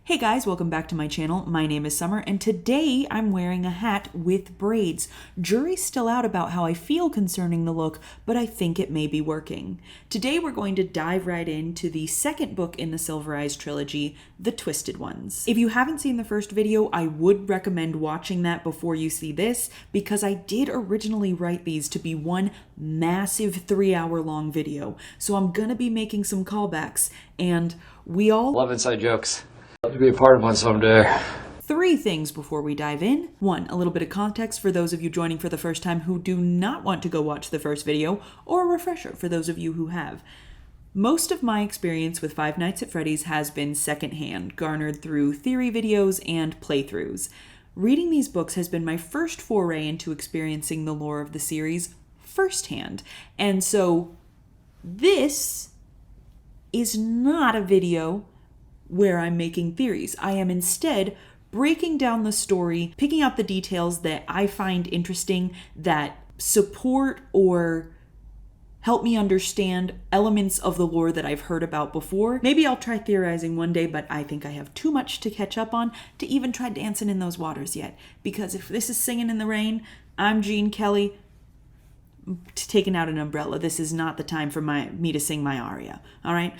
Hey guys, welcome back to my channel. My name is Summer, and today I'm wearing a hat with braids. Jury's still out about how I feel concerning the look, but I think it may be working. Today we're going to dive right into the second book in the Silver Eyes trilogy, The Twisted Ones. If you haven't seen the first video, I would recommend watching that before you see this, because I did originally write these to be one massive 3-hour long video. So I'm gonna be making some callbacks, and we all love inside jokes. Love to be a part of one someday. 3 things before we dive in. 1, a little bit of context for those of you joining for the first time who do not want to go watch the first video, or a refresher for those of you who have. Most of my experience with Five Nights at Freddy's has been secondhand, garnered through theory videos and playthroughs. Reading these books has been my first foray into experiencing the lore of the series firsthand. And so this is not a video where I'm making theories. I am instead breaking down the story, picking out the details that I find interesting that support or help me understand elements of the lore that I've heard about before. Maybe I'll try theorizing one day, but I think I have too much to catch up on to even try dancing in those waters yet. Because if this is Singing in the Rain, I'm Gene Kelly taking out an umbrella. This is not the time for me to sing my aria, all right?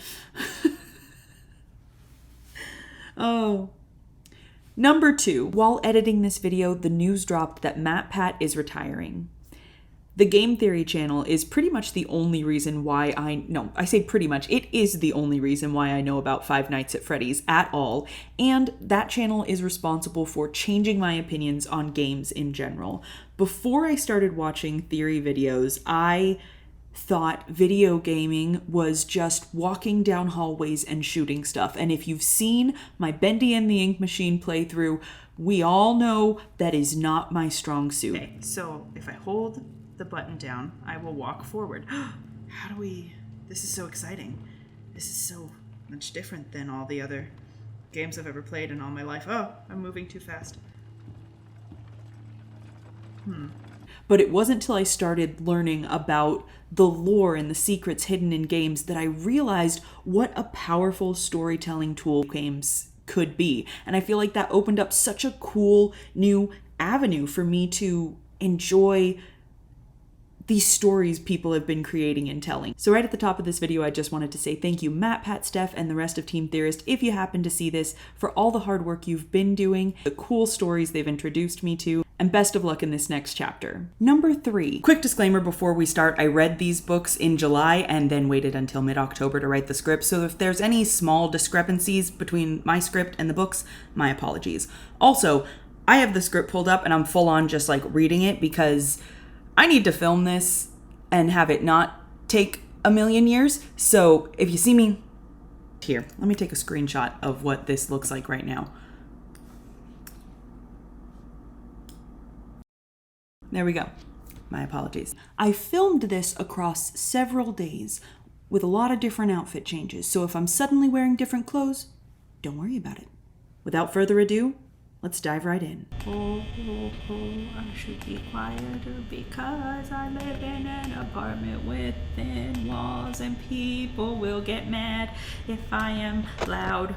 Oh. Number 2, while editing this video, the news dropped that MatPat is retiring. The Game Theory channel is pretty much the only reason why I say pretty much, it is the only reason why I know about Five Nights at Freddy's at all, and that channel is responsible for changing my opinions on games in general. Before I started watching theory videos, I thought video gaming was just walking down hallways and shooting stuff. And if you've seen my Bendy and the Ink Machine playthrough, we all know that is not my strong suit. Okay, so if I hold the button down, I will walk forward. This is so exciting. This is so much different than all the other games I've ever played in all my life. Oh, I'm moving too fast. But it wasn't till I started learning about the lore and the secrets hidden in games that I realized what a powerful storytelling tool games could be. And I feel like that opened up such a cool new avenue for me to enjoy these stories people have been creating and telling. So right at the top of this video, I just wanted to say thank you, MatPat, Steph, and the rest of Team Theorist, if you happen to see this, for all the hard work you've been doing, the cool stories they've introduced me to, and best of luck in this next chapter. Number 3. Quick disclaimer before we start, I read these books in July and then waited until mid-October to write the script, so if there's any small discrepancies between my script and the books, my apologies. Also, I have the script pulled up and I'm full on just like reading it because I need to film this and have it not take a million years. So if you see me here, let me take a screenshot of what this looks like right now. There we go. My apologies. I filmed this across several days with a lot of different outfit changes. So if I'm suddenly wearing different clothes, don't worry about it. Without further ado, let's dive right in. I should be quieter because I live in an apartment with thin walls and people will get mad if I am loud.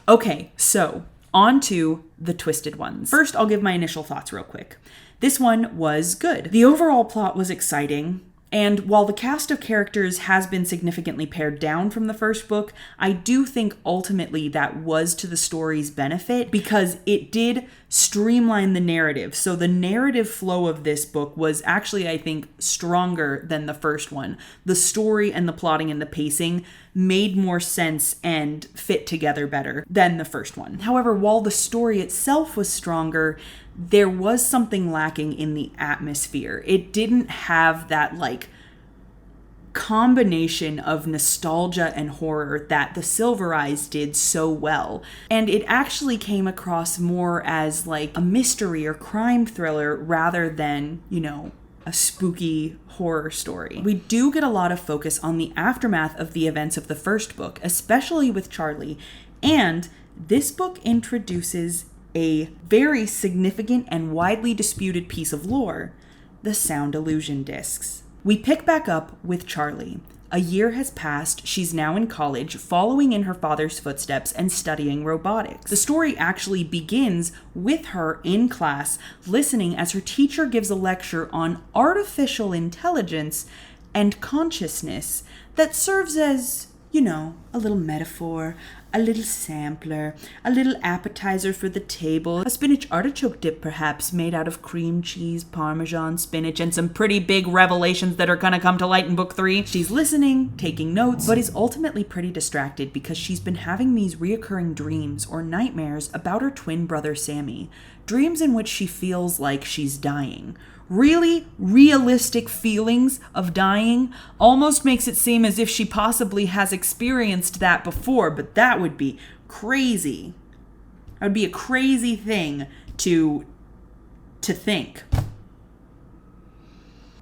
Okay, so on to The Twisted Ones. First, I'll give my initial thoughts real quick. This one was good. The overall plot was exciting. And while the cast of characters has been significantly pared down from the first book, I do think ultimately that was to the story's benefit because it did streamline the narrative. So the narrative flow of this book was actually, I think, stronger than the first one. The story and the plotting and the pacing made more sense and fit together better than the first one. However, while the story itself was stronger, there was something lacking in the atmosphere. It didn't have that combination of nostalgia and horror that the Silver Eyes did so well. And it actually came across more as a mystery or crime thriller rather than, a spooky horror story. We do get a lot of focus on the aftermath of the events of the first book, especially with Charlie. And this book introduces a very significant and widely disputed piece of lore, the sound illusion discs. We pick back up with Charlie. A year has passed, she's now in college, following in her father's footsteps and studying robotics. The story actually begins with her in class, listening as her teacher gives a lecture on artificial intelligence and consciousness that serves as, a little metaphor, a little sampler, a little appetizer for the table, a spinach artichoke dip perhaps, made out of cream cheese, parmesan, spinach, and some pretty big revelations that are gonna come to light in book 3. She's listening, taking notes, but is ultimately pretty distracted because she's been having these reoccurring dreams or nightmares about her twin brother Sammy. Dreams in which she feels like she's dying. Really realistic feelings of dying almost makes it seem as if she possibly has experienced that before, but that would be crazy. That would be a crazy thing to think.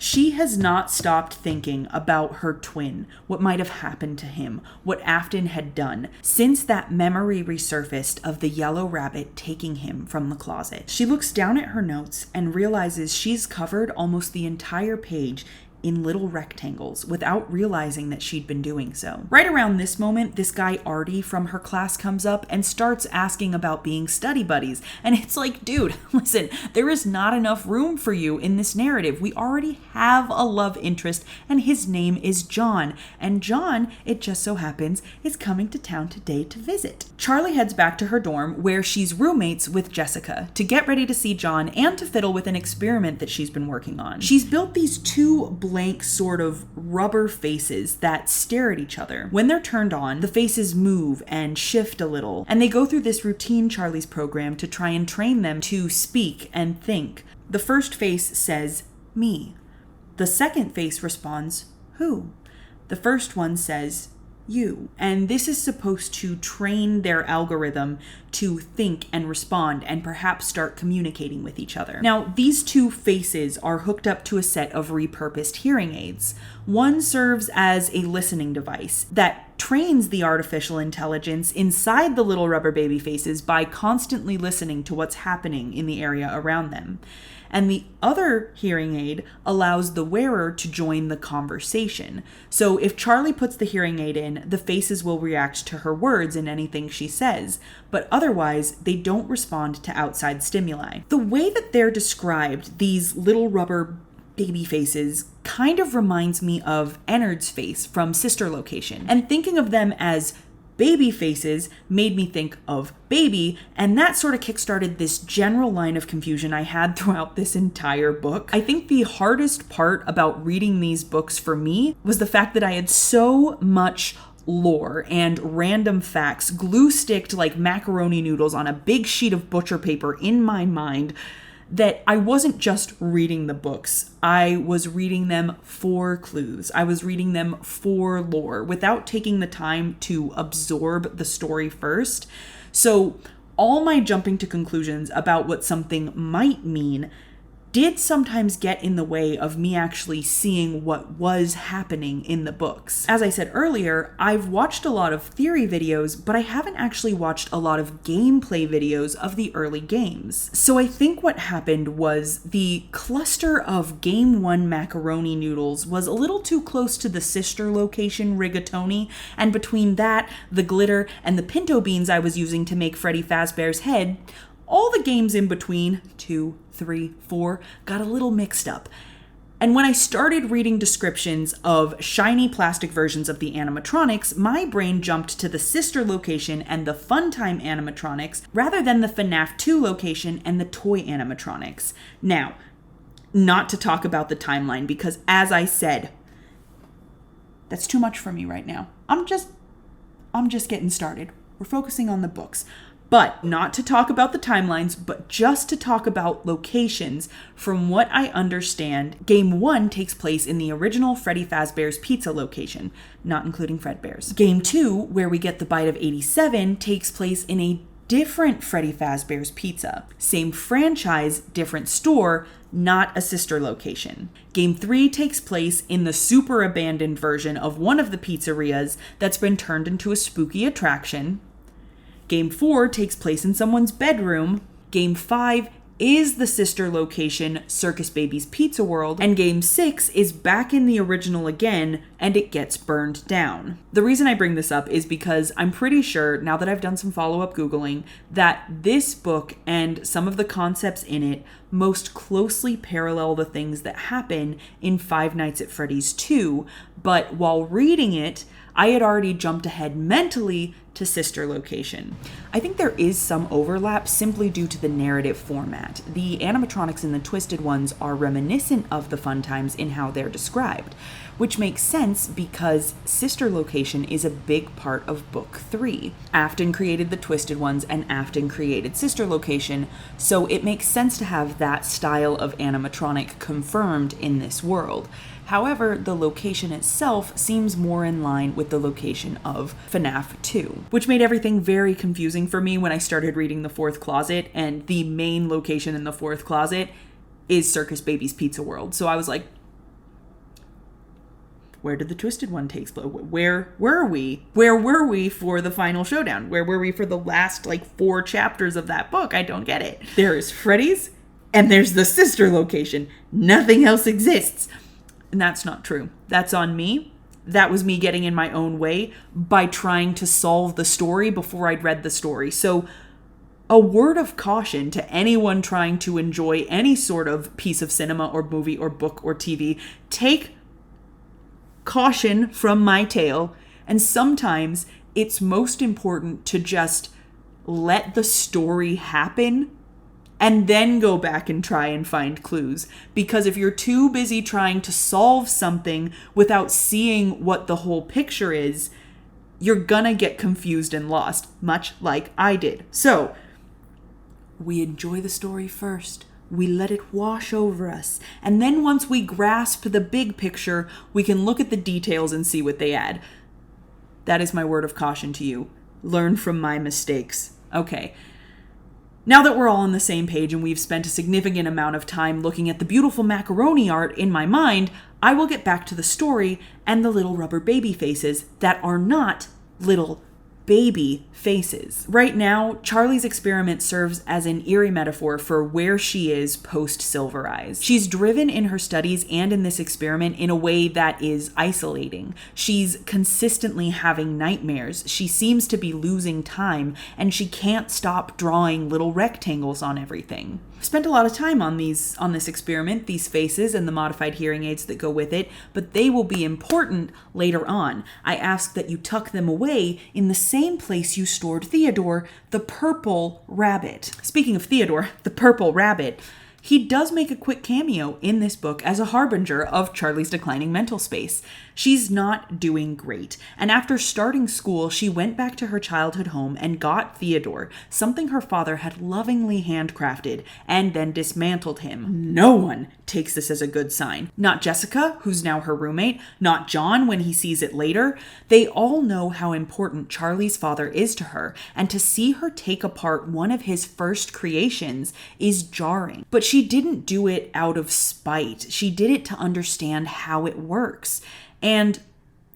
She has not stopped thinking about her twin, what might have happened to him, what Afton had done, since that memory resurfaced of the yellow rabbit taking him from the closet. She looks down at her notes and realizes she's covered almost the entire page in little rectangles without realizing that she'd been doing so. Right around this moment, this guy Artie from her class comes up and starts asking about being study buddies. And it's like, dude, listen, there is not enough room for you in this narrative. We already have a love interest and his name is John. And John, it just so happens, is coming to town today to visit. Charlie heads back to her dorm where she's roommates with Jessica to get ready to see John and to fiddle with an experiment that she's been working on. She's built these two blank sort of rubber faces that stare at each other. When they're turned on, the faces move and shift a little, and they go through this routine Charlie's program to try and train them to speak and think. The first face says, me. The second face responds, who? The first one says, you. And this is supposed to train their algorithm to think and respond and perhaps start communicating with each other. Now, these two faces are hooked up to a set of repurposed hearing aids. One serves as a listening device that trains the artificial intelligence inside the little rubber baby faces by constantly listening to what's happening in the area around them. And the other hearing aid allows the wearer to join the conversation. So if Charlie puts the hearing aid in, the faces will react to her words and anything she says, but otherwise they don't respond to outside stimuli. The way that they're described, these little rubber baby faces, kind of reminds me of Ennard's face from Sister Location. And thinking of them as baby faces made me think of baby, and that sort of kickstarted this general line of confusion I had throughout this entire book. I think the hardest part about reading these books for me was the fact that I had so much lore and random facts glue-sticked like macaroni noodles on a big sheet of butcher paper in my mind that I wasn't just reading the books. I was reading them for clues. I was reading them for lore without taking the time to absorb the story first. So all my jumping to conclusions about what something might mean did sometimes get in the way of me actually seeing what was happening in the books. As I said earlier, I've watched a lot of theory videos, but I haven't actually watched a lot of gameplay videos of the early games. So I think what happened was the cluster of Game 1 macaroni noodles was a little too close to the Sister Location rigatoni, and between that, the glitter, and the pinto beans I was using to make Freddy Fazbear's head, all the games in between, 2, 3, 4, got a little mixed up. And when I started reading descriptions of shiny plastic versions of the animatronics, my brain jumped to the Sister Location and the Funtime animatronics rather than the FNAF 2 location and the toy animatronics. Now, not to talk about the timeline because, as I said, that's too much for me right now. I'm just getting started. We're focusing on the books. But not to talk about the timelines, but just to talk about locations. From what I understand, Game 1 takes place in the original Freddy Fazbear's Pizza location, not including Fredbear's. Game 2, where we get the bite of 87, takes place in a different Freddy Fazbear's Pizza. Same franchise, different store, not a sister location. Game 3 takes place in the super abandoned version of one of the pizzerias that's been turned into a spooky attraction. Game 4 takes place in someone's bedroom. Game 5 is the sister location Circus Baby's Pizza World, and Game 6 is back in the original again, and it gets burned down. The reason I bring this up is because I'm pretty sure, now that I've done some follow-up Googling, that this book and some of the concepts in it most closely parallel the things that happen in Five Nights at Freddy's 2, but while reading it, I had already jumped ahead mentally to sister location. I think there is some overlap simply due to the narrative format. The animatronics in the Twisted Ones are reminiscent of the Fun Times in how they're described, which makes sense because sister location is a big part of book 3. Afton created the Twisted Ones and Afton created sister location, so it makes sense to have that style of animatronic confirmed in this world. However, the location itself seems more in line with the location of FNAF 2, which made everything very confusing for me when I started reading the fourth closet, and the main location in the fourth closet is Circus Baby's Pizza World. So I was like, where did the Twisted One take place? Where were we? Where were we for the final showdown? Where were we for the last 4 chapters of that book? I don't get it. There is Freddy's, and there's the sister location. Nothing else exists. And that's not true. That's on me. That was me getting in my own way by trying to solve the story before I'd read the story. So a word of caution to anyone trying to enjoy any sort of piece of cinema or movie or book or TV. Take caution from my tale. And sometimes it's most important to just let the story happen and then go back and try and find clues. Because if you're too busy trying to solve something without seeing what the whole picture is, you're gonna get confused and lost, much like I did. So, we enjoy the story first. We let it wash over us. And then once we grasp the big picture, we can look at the details and see what they add. That is my word of caution to you. Learn from my mistakes. Okay. Now that we're all on the same page and we've spent a significant amount of time looking at the beautiful macaroni art in my mind, I will get back to the story and the little rubber baby faces that are not little baby faces. Right now, Charlie's experiment serves as an eerie metaphor for where she is post-Silver Eyes. She's driven in her studies and in this experiment in a way that is isolating. She's consistently having nightmares. She seems to be losing time, and she can't stop drawing little rectangles on everything. I've spent a lot of time on this experiment, these faces and the modified hearing aids that go with it, but they will be important later on. I ask that you tuck them away in the same place you stored Theodore, the purple rabbit. Speaking of Theodore, the purple rabbit, he does make a quick cameo in this book as a harbinger of Charlie's declining mental space. She's not doing great, and after starting school, she went back to her childhood home and got Theodore, something her father had lovingly handcrafted, and then dismantled him. No one takes this as a good sign. Not Jessica, who's now her roommate, not John when he sees it later. They all know how important Charlie's father is to her, and to see her take apart one of his first creations is jarring. But she didn't do it out of spite. She did it to understand how it works, and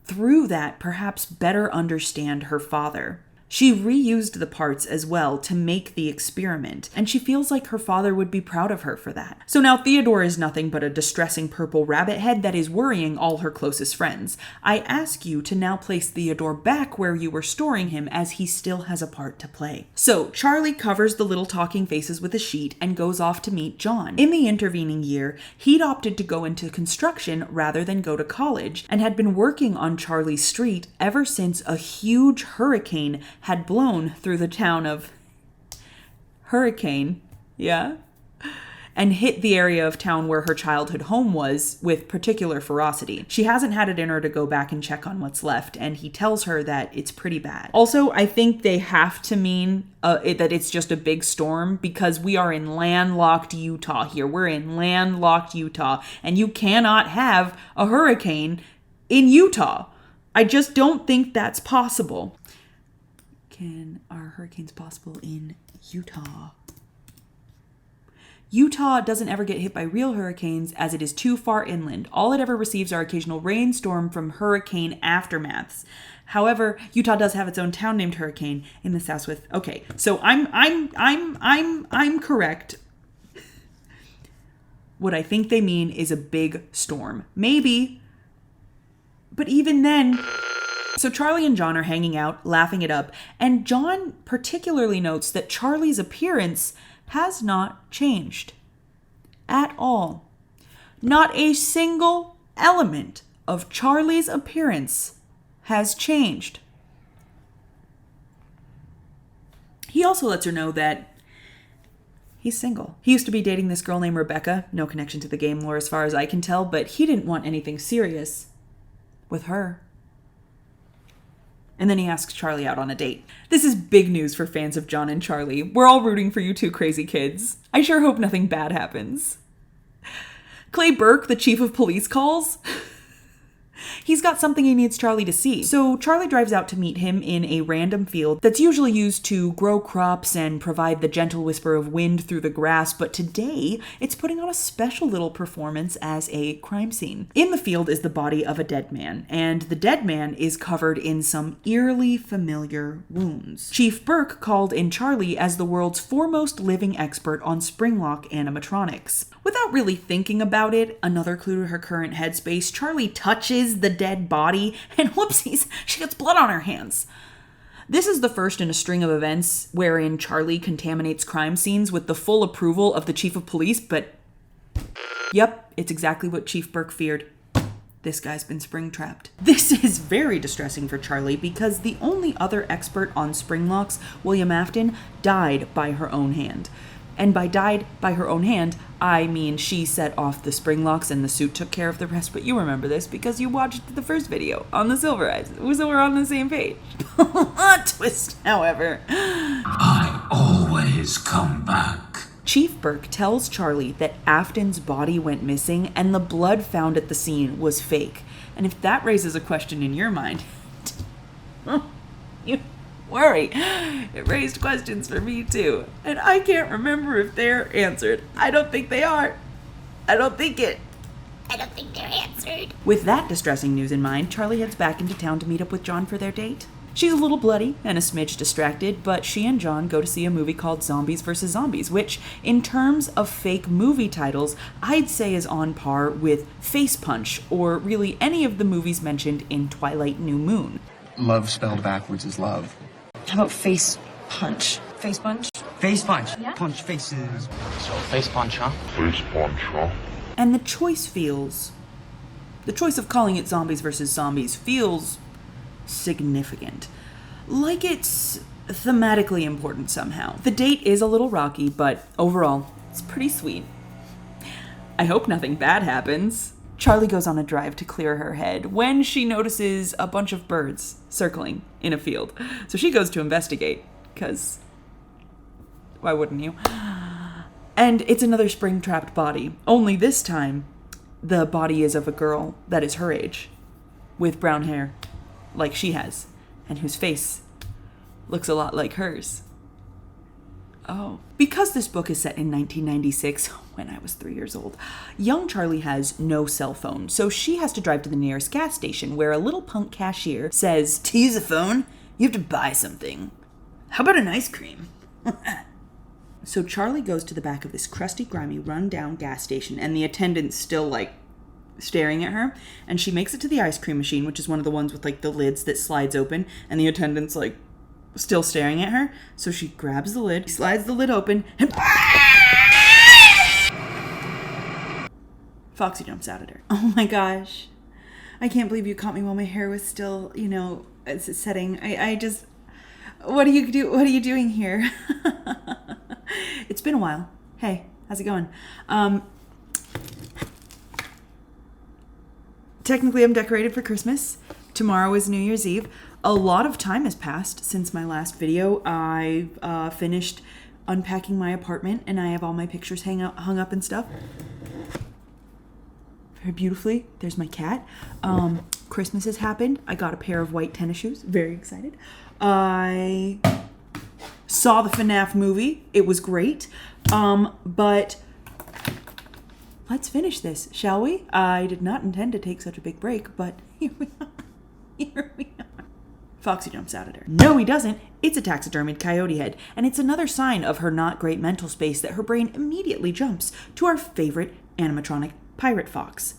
through that, perhaps better understand her father. She reused the parts as well to make the experiment, and she feels like her father would be proud of her for that. So now Theodore is nothing but a distressing purple rabbit head that is worrying all her closest friends. I ask you to now place Theodore back where you were storing him, as he still has a part to play. So Charlie covers the little talking faces with a sheet and goes off to meet John. In the intervening year, he'd opted to go into construction rather than go to college, and had been working on Charlie's street ever since a huge hurricane had blown through the town of Hurricane, and hit the area of town where her childhood home was with particular ferocity. She hasn't had it in her to go back and check on what's left, and he tells her that it's pretty bad. Also, I think they have to mean that it's just a big storm, because we are in landlocked Utah here. We're in landlocked Utah, and you cannot have a hurricane in Utah. I just don't think that's possible. Are hurricanes possible in Utah? Utah doesn't ever get hit by real hurricanes, as it is too far inland. All it ever receives are occasional rainstorm from hurricane aftermaths. However, Utah does have its own town named Hurricane in the Southwest. Okay, so I'm correct. What I think they mean is a big storm. Maybe. But even then... So Charlie and John are hanging out, laughing it up, and John particularly notes that Charlie's appearance has not changed. At all. Not a single element of Charlie's appearance has changed. He also lets her know that he's single. He used to be dating this girl named Rebecca, no connection to the game lore as far as I can tell, but he didn't want anything serious with her. And then he asks Charlie out on a date. This is big news for fans of John and Charlie. We're all rooting for you two crazy kids. I sure hope nothing bad happens. Clay Burke, the chief of police, calls. He's got something he needs Charlie to see. So Charlie drives out to meet him in a random field that's usually used to grow crops and provide the gentle whisper of wind through the grass, but today it's putting on a special little performance as a crime scene. In the field is the body of a dead man, and the dead man is covered in some eerily familiar wounds. Chief Burke called in Charlie as the world's foremost living expert on springlock animatronics. Without really thinking about it, another clue to her current headspace, Charlie touches the dead body, and whoopsies, she gets blood on her hands. This is the first in a string of events wherein Charlie contaminates crime scenes with the full approval of the chief of police, but yep, it's exactly what Chief Burke feared. This guy's been spring-trapped. This is very distressing for Charlie because the only other expert on spring locks, William Afton, died by her own hand. And by died by her own hand, I mean she set off the spring locks and the suit took care of the rest, but you remember this because you watched the first video on the Silver Eyes, so we're on the same page. Twist, however. I always come back. Chief Burke tells Charlie that Afton's body went missing and the blood found at the scene was fake. And if that raises a question in your mind, you worry. It raised questions for me too. And I can't remember if they're answered. I don't think they are. I don't think they're answered. With that distressing news in mind, Charlie heads back into town to meet up with John for their date. She's a little bloody and a smidge distracted, but she and John go to see a movie called Zombies vs. Zombies, which, in terms of fake movie titles, I'd say is on par with Face Punch, or really any of the movies mentioned in Twilight New Moon. Love spelled backwards is love. How about face punch? Face punch? Face punch. Yeah. Punch faces. So, face punch, huh? Face punch, huh? And the choice of calling it Zombies vs. Zombies feels significant. Like it's thematically important somehow. The date is a little rocky, but overall, it's pretty sweet. I hope nothing bad happens. Charlie goes on a drive to clear her head when she notices a bunch of birds circling in a field. So she goes to investigate, because why wouldn't you? And it's another spring-trapped body, only this time the body is of a girl that is her age, with brown hair, like she has, and whose face looks a lot like hers. Oh. Because this book is set in 1996, when I was 3 years old, young Charlie has no cell phone, so she has to drive to the nearest gas station where a little punk cashier says, "To use a phone, you have to buy something. How about an ice cream?" So Charlie goes to the back of this crusty, grimy, run-down gas station, and the attendant's still, staring at her, and she makes it to the ice cream machine, which is one of the ones with, the lids that slides open, and the attendant's, still staring at her. So she grabs the lid, slides the lid open, and Foxy jumps out at her. Oh my gosh. I can't believe you caught me while my hair was still, it's setting. I just, what are you doing here? It's been a while. Hey, how's it going? Technically I'm decorated for Christmas. Tomorrow is New Year's Eve. A lot of time has passed since my last video. I finished unpacking my apartment and I have all my pictures hung up and stuff. Very beautifully. There's my cat. Christmas has happened. I got a pair of white tennis shoes. Very excited. I saw the FNAF movie. It was great. But let's finish this, shall we? I did not intend to take such a big break, but here we are. Here we are. Foxy jumps out at her. No, he doesn't. It's a taxidermied coyote head, and it's another sign of her not great mental space that her brain immediately jumps to our favorite animatronic pirate fox.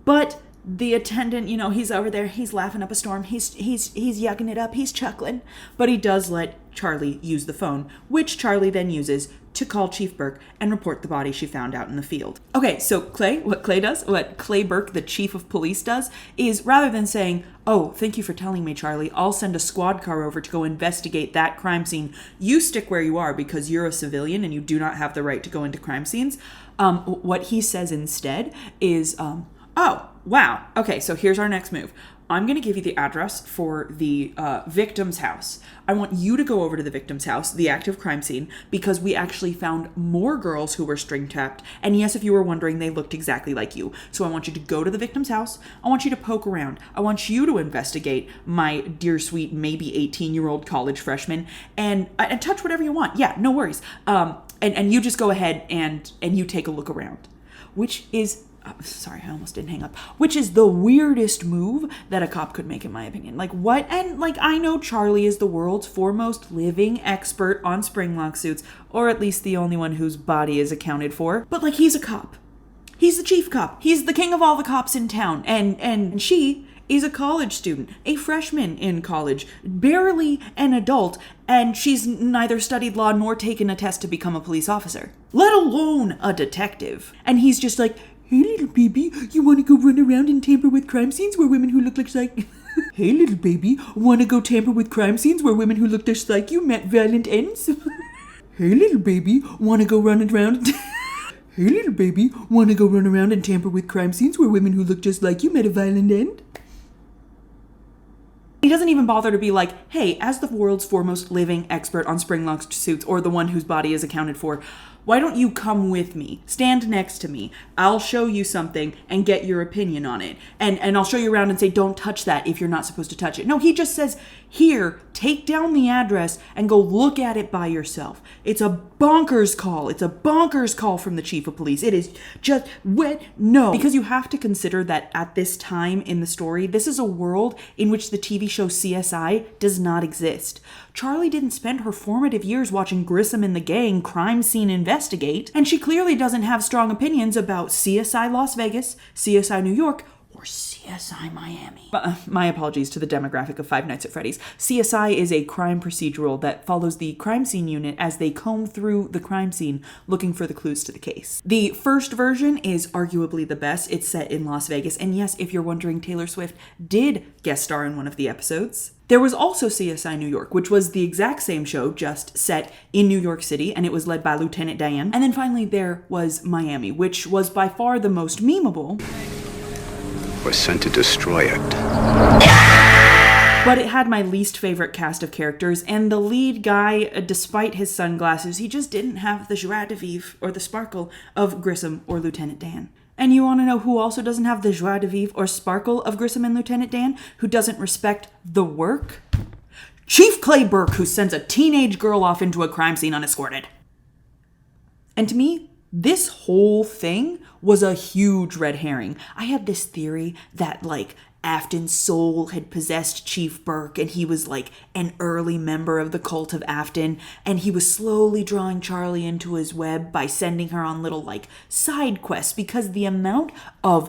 But the attendant, he's over there, he's laughing up a storm, he's yucking it up, he's chuckling. But he does let Charlie use the phone, which Charlie then uses to call Chief Burke and report the body she found out in the field. Okay, so what Clay Burke, the chief of police, does is, rather than saying, "Oh, thank you for telling me, Charlie, I'll send a squad car over to go investigate that crime scene. You stick where you are because you're a civilian and you do not have the right to go into crime scenes." What he says instead is, "Oh, wow, okay, so here's our next move. I'm going to give you the address for the victim's house. I want you to go over to the victim's house, the active crime scene, because we actually found more girls who were string-tapped. And yes, if you were wondering, they looked exactly like you. So I want you to go to the victim's house. I want you to poke around. I want you to investigate my dear, sweet, maybe 18-year-old college freshman, and touch whatever you want. Yeah, no worries. And you just go ahead and you take a look around," which is... sorry, I almost didn't hang up. Which is the weirdest move that a cop could make, in my opinion. Like, what? And, like, I know Charlie is the world's foremost living expert on spring lock suits, or at least the only one whose body is accounted for. But, like, he's a cop. He's the chief cop. He's the king of all the cops in town. And she is a college student, a freshman in college, barely an adult, and she's neither studied law nor taken a test to become a police officer, let alone a detective. And he's just like, "Hey, little baby, you want to go run around and tamper with crime scenes where women who look like Hey, little baby, want to go tamper with crime scenes where women who look just like you met violent ends? Hey, little baby, want to go run around Hey, little baby, want to go run around and tamper with crime scenes where women who look just like you met a violent end?" He doesn't even bother to be like, "Hey, as the world's foremost living expert on spring lock suits, or the one whose body is accounted for, why don't you come with me? Stand next to me. I'll show you something and get your opinion on it. And I'll show you around and say, don't touch that if you're not supposed to touch it." No, he just says, "Here, take down the address and go look at it by yourself." It's a bonkers call. It's a bonkers call from the chief of police. It is just no. Because you have to consider that at this time in the story, this is a world in which the TV show CSI does not exist. Charlie didn't spend her formative years watching Grissom and the Gang crime scene investigate, and she clearly doesn't have strong opinions about CSI Las Vegas, CSI New York, or CSI Miami. My apologies to the demographic of Five Nights at Freddy's. CSI is a crime procedural that follows the crime scene unit as they comb through the crime scene looking for the clues to the case. The first version is arguably the best. It's set in Las Vegas, and yes, if you're wondering, Taylor Swift did guest star in one of the episodes. There was also CSI New York, which was the exact same show, just set in New York City, and it was led by Lieutenant Dan. And then finally there was Miami, which was by far the most memeable. We're sent to destroy it. But it had my least favorite cast of characters, and the lead guy, despite his sunglasses, he just didn't have the joie de vivre or the sparkle of Grissom or Lieutenant Dan. And you want to know who also doesn't have the joie de vivre or sparkle of Grissom and Lieutenant Dan? Who doesn't respect the work? Chief Clay Burke, who sends a teenage girl off into a crime scene unescorted. And to me, this whole thing was a huge red herring. I had this theory that, like, Afton's soul had possessed Chief Burke, and he was like an early member of the cult of Afton, and he was slowly drawing Charlie into his web by sending her on little like side quests, because the amount of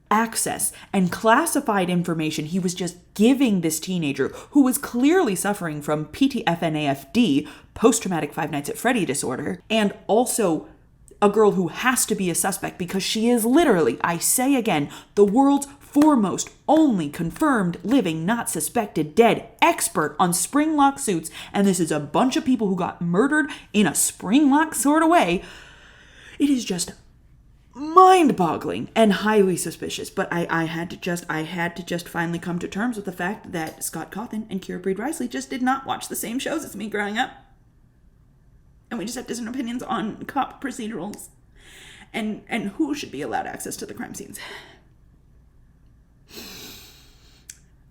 access and classified information he was just giving this teenager, who was clearly suffering from PTFNAFD, post-traumatic Five Nights at Freddy disorder, and also a girl who has to be a suspect because she is literally, I say again, the world's foremost, only confirmed, living, not suspected, dead expert on spring lock suits, and this is a bunch of people who got murdered in a spring lock sort of way. It is just mind-boggling and highly suspicious. But I had to just finally come to terms with the fact that Scott Cawthon and Kira Breed Risley just did not watch the same shows as me growing up, and we just have different opinions on cop procedurals and who should be allowed access to the crime scenes.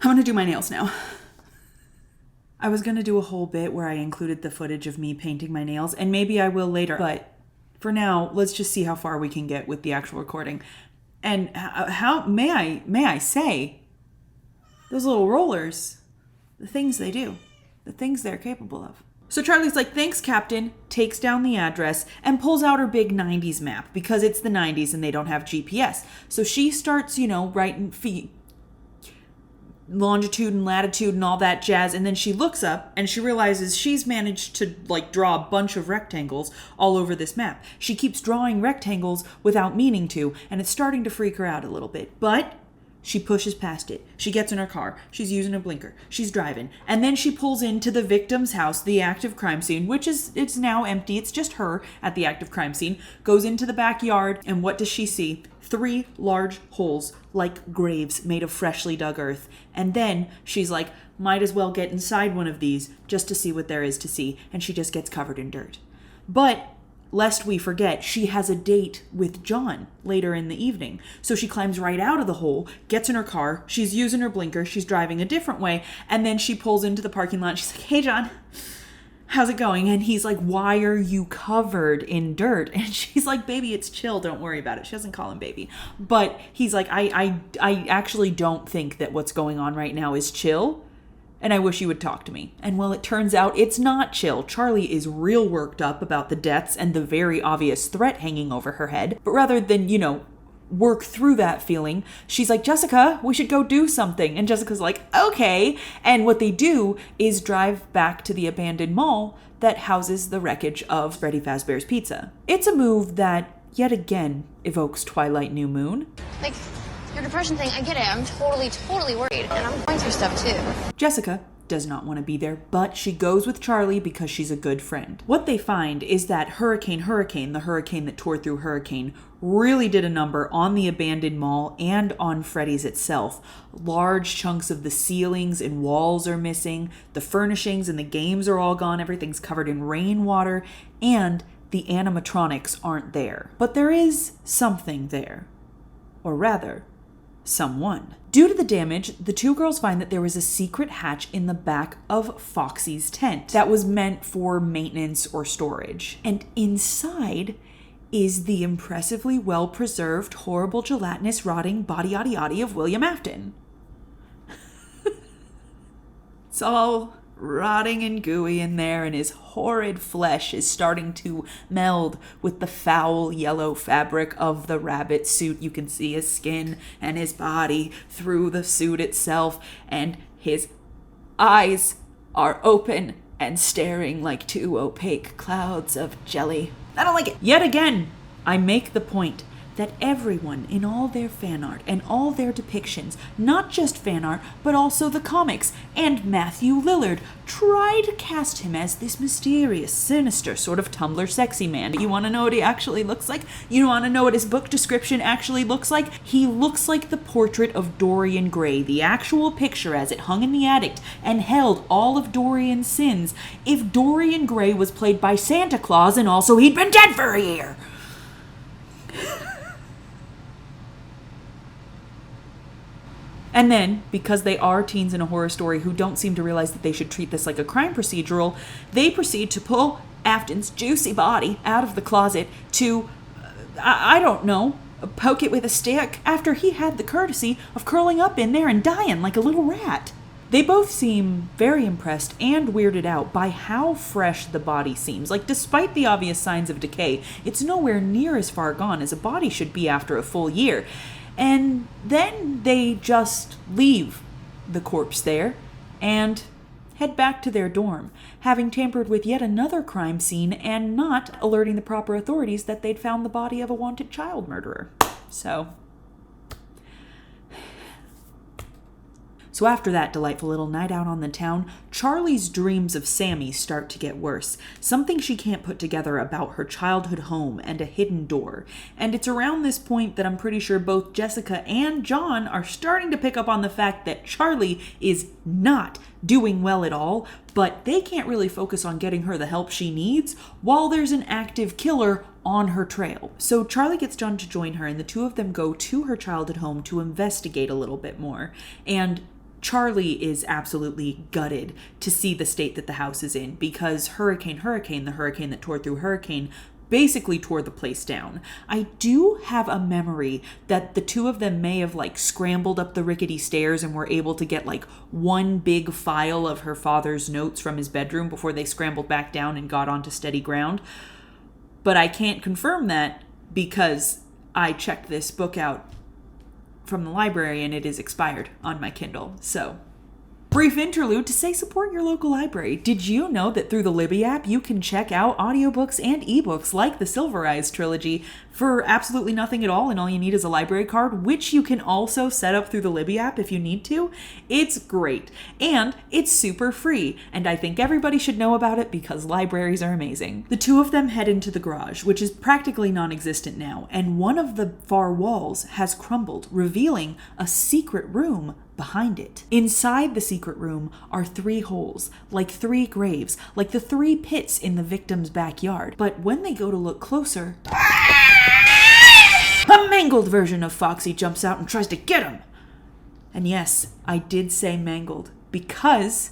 I'm gonna do my nails now. I was gonna do a whole bit where I included the footage of me painting my nails, and maybe I will later, but for now, let's just see how far we can get with the actual recording. And how may I say, those little rollers, the things they do, the things they're capable of. So Charlie's like, thanks, Captain, takes down the address, and pulls out her big 90s map because it's the 90s and they don't have GPS. So she starts, writing longitude and latitude and all that jazz, and then she looks up and she realizes she's managed to draw a bunch of rectangles all over this map. She keeps drawing rectangles without meaning to, and it's starting to freak her out a little bit. But she pushes past it. She gets in her car. She's using a blinker. She's driving. And then she pulls into the victim's house, the active crime scene, which it's now empty. It's just her at the active crime scene. Goes into the backyard, and what does she see? 3 large holes like graves made of freshly dug earth. And then she's like, might as well get inside one of these just to see what there is to see. And she just gets covered in dirt. But lest we forget, she has a date with John later in the evening. So she climbs right out of the hole, gets in her car, she's using her blinker, she's driving a different way, and then she pulls into the parking lot. She's like, hey, John, how's it going? And he's like, why are you covered in dirt? And she's like, baby, it's chill, don't worry about it. She doesn't call him baby. But he's like, I actually don't think that what's going on right now is chill. And I wish you would talk to me. And well, it turns out it's not chill. Charlie is real worked up about the deaths and the very obvious threat hanging over her head. But rather than, work through that feeling, she's like, Jessica, we should go do something. And Jessica's like, okay. And what they do is drive back to the abandoned mall that houses the wreckage of Freddy Fazbear's Pizza. It's a move that, yet again, evokes Twilight New Moon. Your depression thing, I get it. I'm totally worried. And I'm going through stuff too. Jessica does not want to be there, but she goes with Charlie because she's a good friend. What they find is that Hurricane, the hurricane that tore through Hurricane, really did a number on the abandoned mall and on Freddy's itself. Large chunks of the ceilings and walls are missing. The furnishings and the games are all gone. Everything's covered in rainwater, and the animatronics aren't there. But there is something there. Or rather, someone. Due to the damage, the 2 girls find that there was a secret hatch in the back of Foxy's tent that was meant for maintenance or storage. And inside is the impressively well-preserved, horrible, gelatinous, rotting body-yaddy-yaddy of William Afton. It's all rotting and gooey in there, and his horrid flesh is starting to meld with the foul yellow fabric of the rabbit suit. You can see his skin and his body through the suit itself, and his eyes are open and staring like 2 opaque clouds of jelly. I don't like it. Yet again, I make the point that everyone in all their fan art and all their depictions, not just fan art, but also the comics and Matthew Lillard, try to cast him as this mysterious, sinister sort of Tumblr sexy man. You want to know what he actually looks like? You want to know what his book description actually looks like? He looks like the portrait of Dorian Gray, the actual picture as it hung in the attic and held all of Dorian's sins, if Dorian Gray was played by Santa Claus and also he'd been dead for a year. And then, because they are teens in a horror story who don't seem to realize that they should treat this like a crime procedural, they proceed to pull Afton's juicy body out of the closet to, I don't know, poke it with a stick after he had the courtesy of curling up in there and dying like a little rat. They both seem very impressed and weirded out by how fresh the body seems. Despite the obvious signs of decay, it's nowhere near as far gone as a body should be after a full year. And then they just leave the corpse there and head back to their dorm, having tampered with yet another crime scene and not alerting the proper authorities that they'd found the body of a wanted child murderer. So after that delightful little night out on the town, Charlie's dreams of Sammy start to get worse. Something she can't put together about her childhood home and a hidden door. And it's around this point that I'm pretty sure both Jessica and John are starting to pick up on the fact that Charlie is not doing well at all, but they can't really focus on getting her the help she needs while there's an active killer on her trail. So Charlie gets John to join her, and the 2 of them go to her childhood home to investigate a little bit more. And Charlie is absolutely gutted to see the state that the house is in, because Hurricane, the hurricane that tore through Hurricane, basically tore the place down. I do have a memory that the two of them may have like scrambled up the rickety stairs and were able to get like one big file of her father's notes from his bedroom before they scrambled back down and got onto steady ground. But I can't confirm that because I checked this book out from the library and it is expired on my Kindle. So, brief interlude to say support your local library. Did you know that through the Libby app you can check out audiobooks and ebooks like the Silver Eyes trilogy for absolutely nothing at all, and all you need is a library card, which you can also set up through the Libby app if you need to? It's great. And it's super free, and I think everybody should know about it because libraries are amazing. The two of them head into the garage, which is practically non-existent now, and one of the far walls has crumbled, revealing a secret room behind it. Inside the secret room are 3 holes, like 3 graves, like the 3 pits in the victim's backyard. But when they go to look closer, a mangled version of Foxy jumps out and tries to get him. And yes, I did say mangled because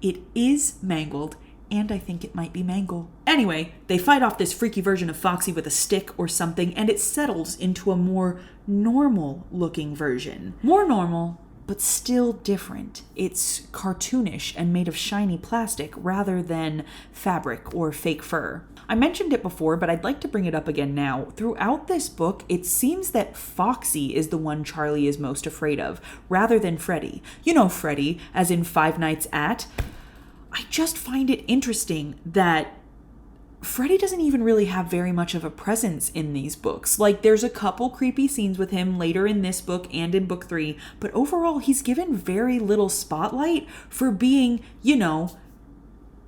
it is mangled, and I think it might be Mangle. Anyway, they fight off this freaky version of Foxy with a stick or something, and it settles into a more normal looking version. More normal, but still different. It's cartoonish and made of shiny plastic rather than fabric or fake fur. I mentioned it before, but I'd like to bring it up again now. Throughout this book, it seems that Foxy is the one Charlie is most afraid of, rather than Freddy. You know Freddy, as in Five Nights at. I just find it interesting that Freddy doesn't even really have very much of a presence in these books. Like, there's a couple creepy scenes with him later in this book and in book 3, but overall he's given very little spotlight for being, you know,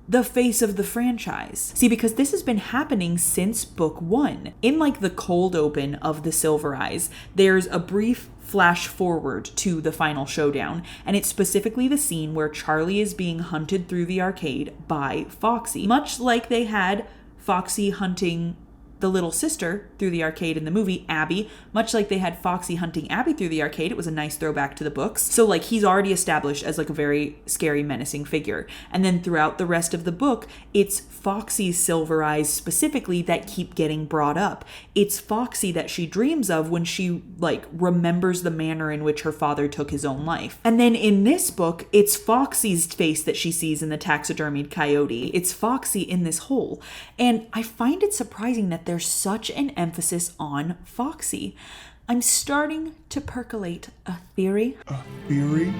the face of the franchise. See, because this has been happening since book 1. In like the cold open of the Silver Eyes, there's a brief flash forward to the final showdown, and it's specifically the scene where Charlie is being hunted through the arcade by Foxy. Much like they had Foxy hunting the little sister through the arcade in the movie, Abby, much like they had Foxy hunting Abby through the arcade. It was a nice throwback to the books. So like he's already established as like a very scary, menacing figure. And then throughout the rest of the book, it's Foxy's Silver Eyes specifically that keep getting brought up. It's Foxy that she dreams of when she like remembers the manner in which her father took his own life. And then in this book, it's Foxy's face that she sees in the taxidermied coyote. It's Foxy in this hole. And I find it surprising that there's such an emphasis on Foxy. I'm starting to percolate a theory. A theory?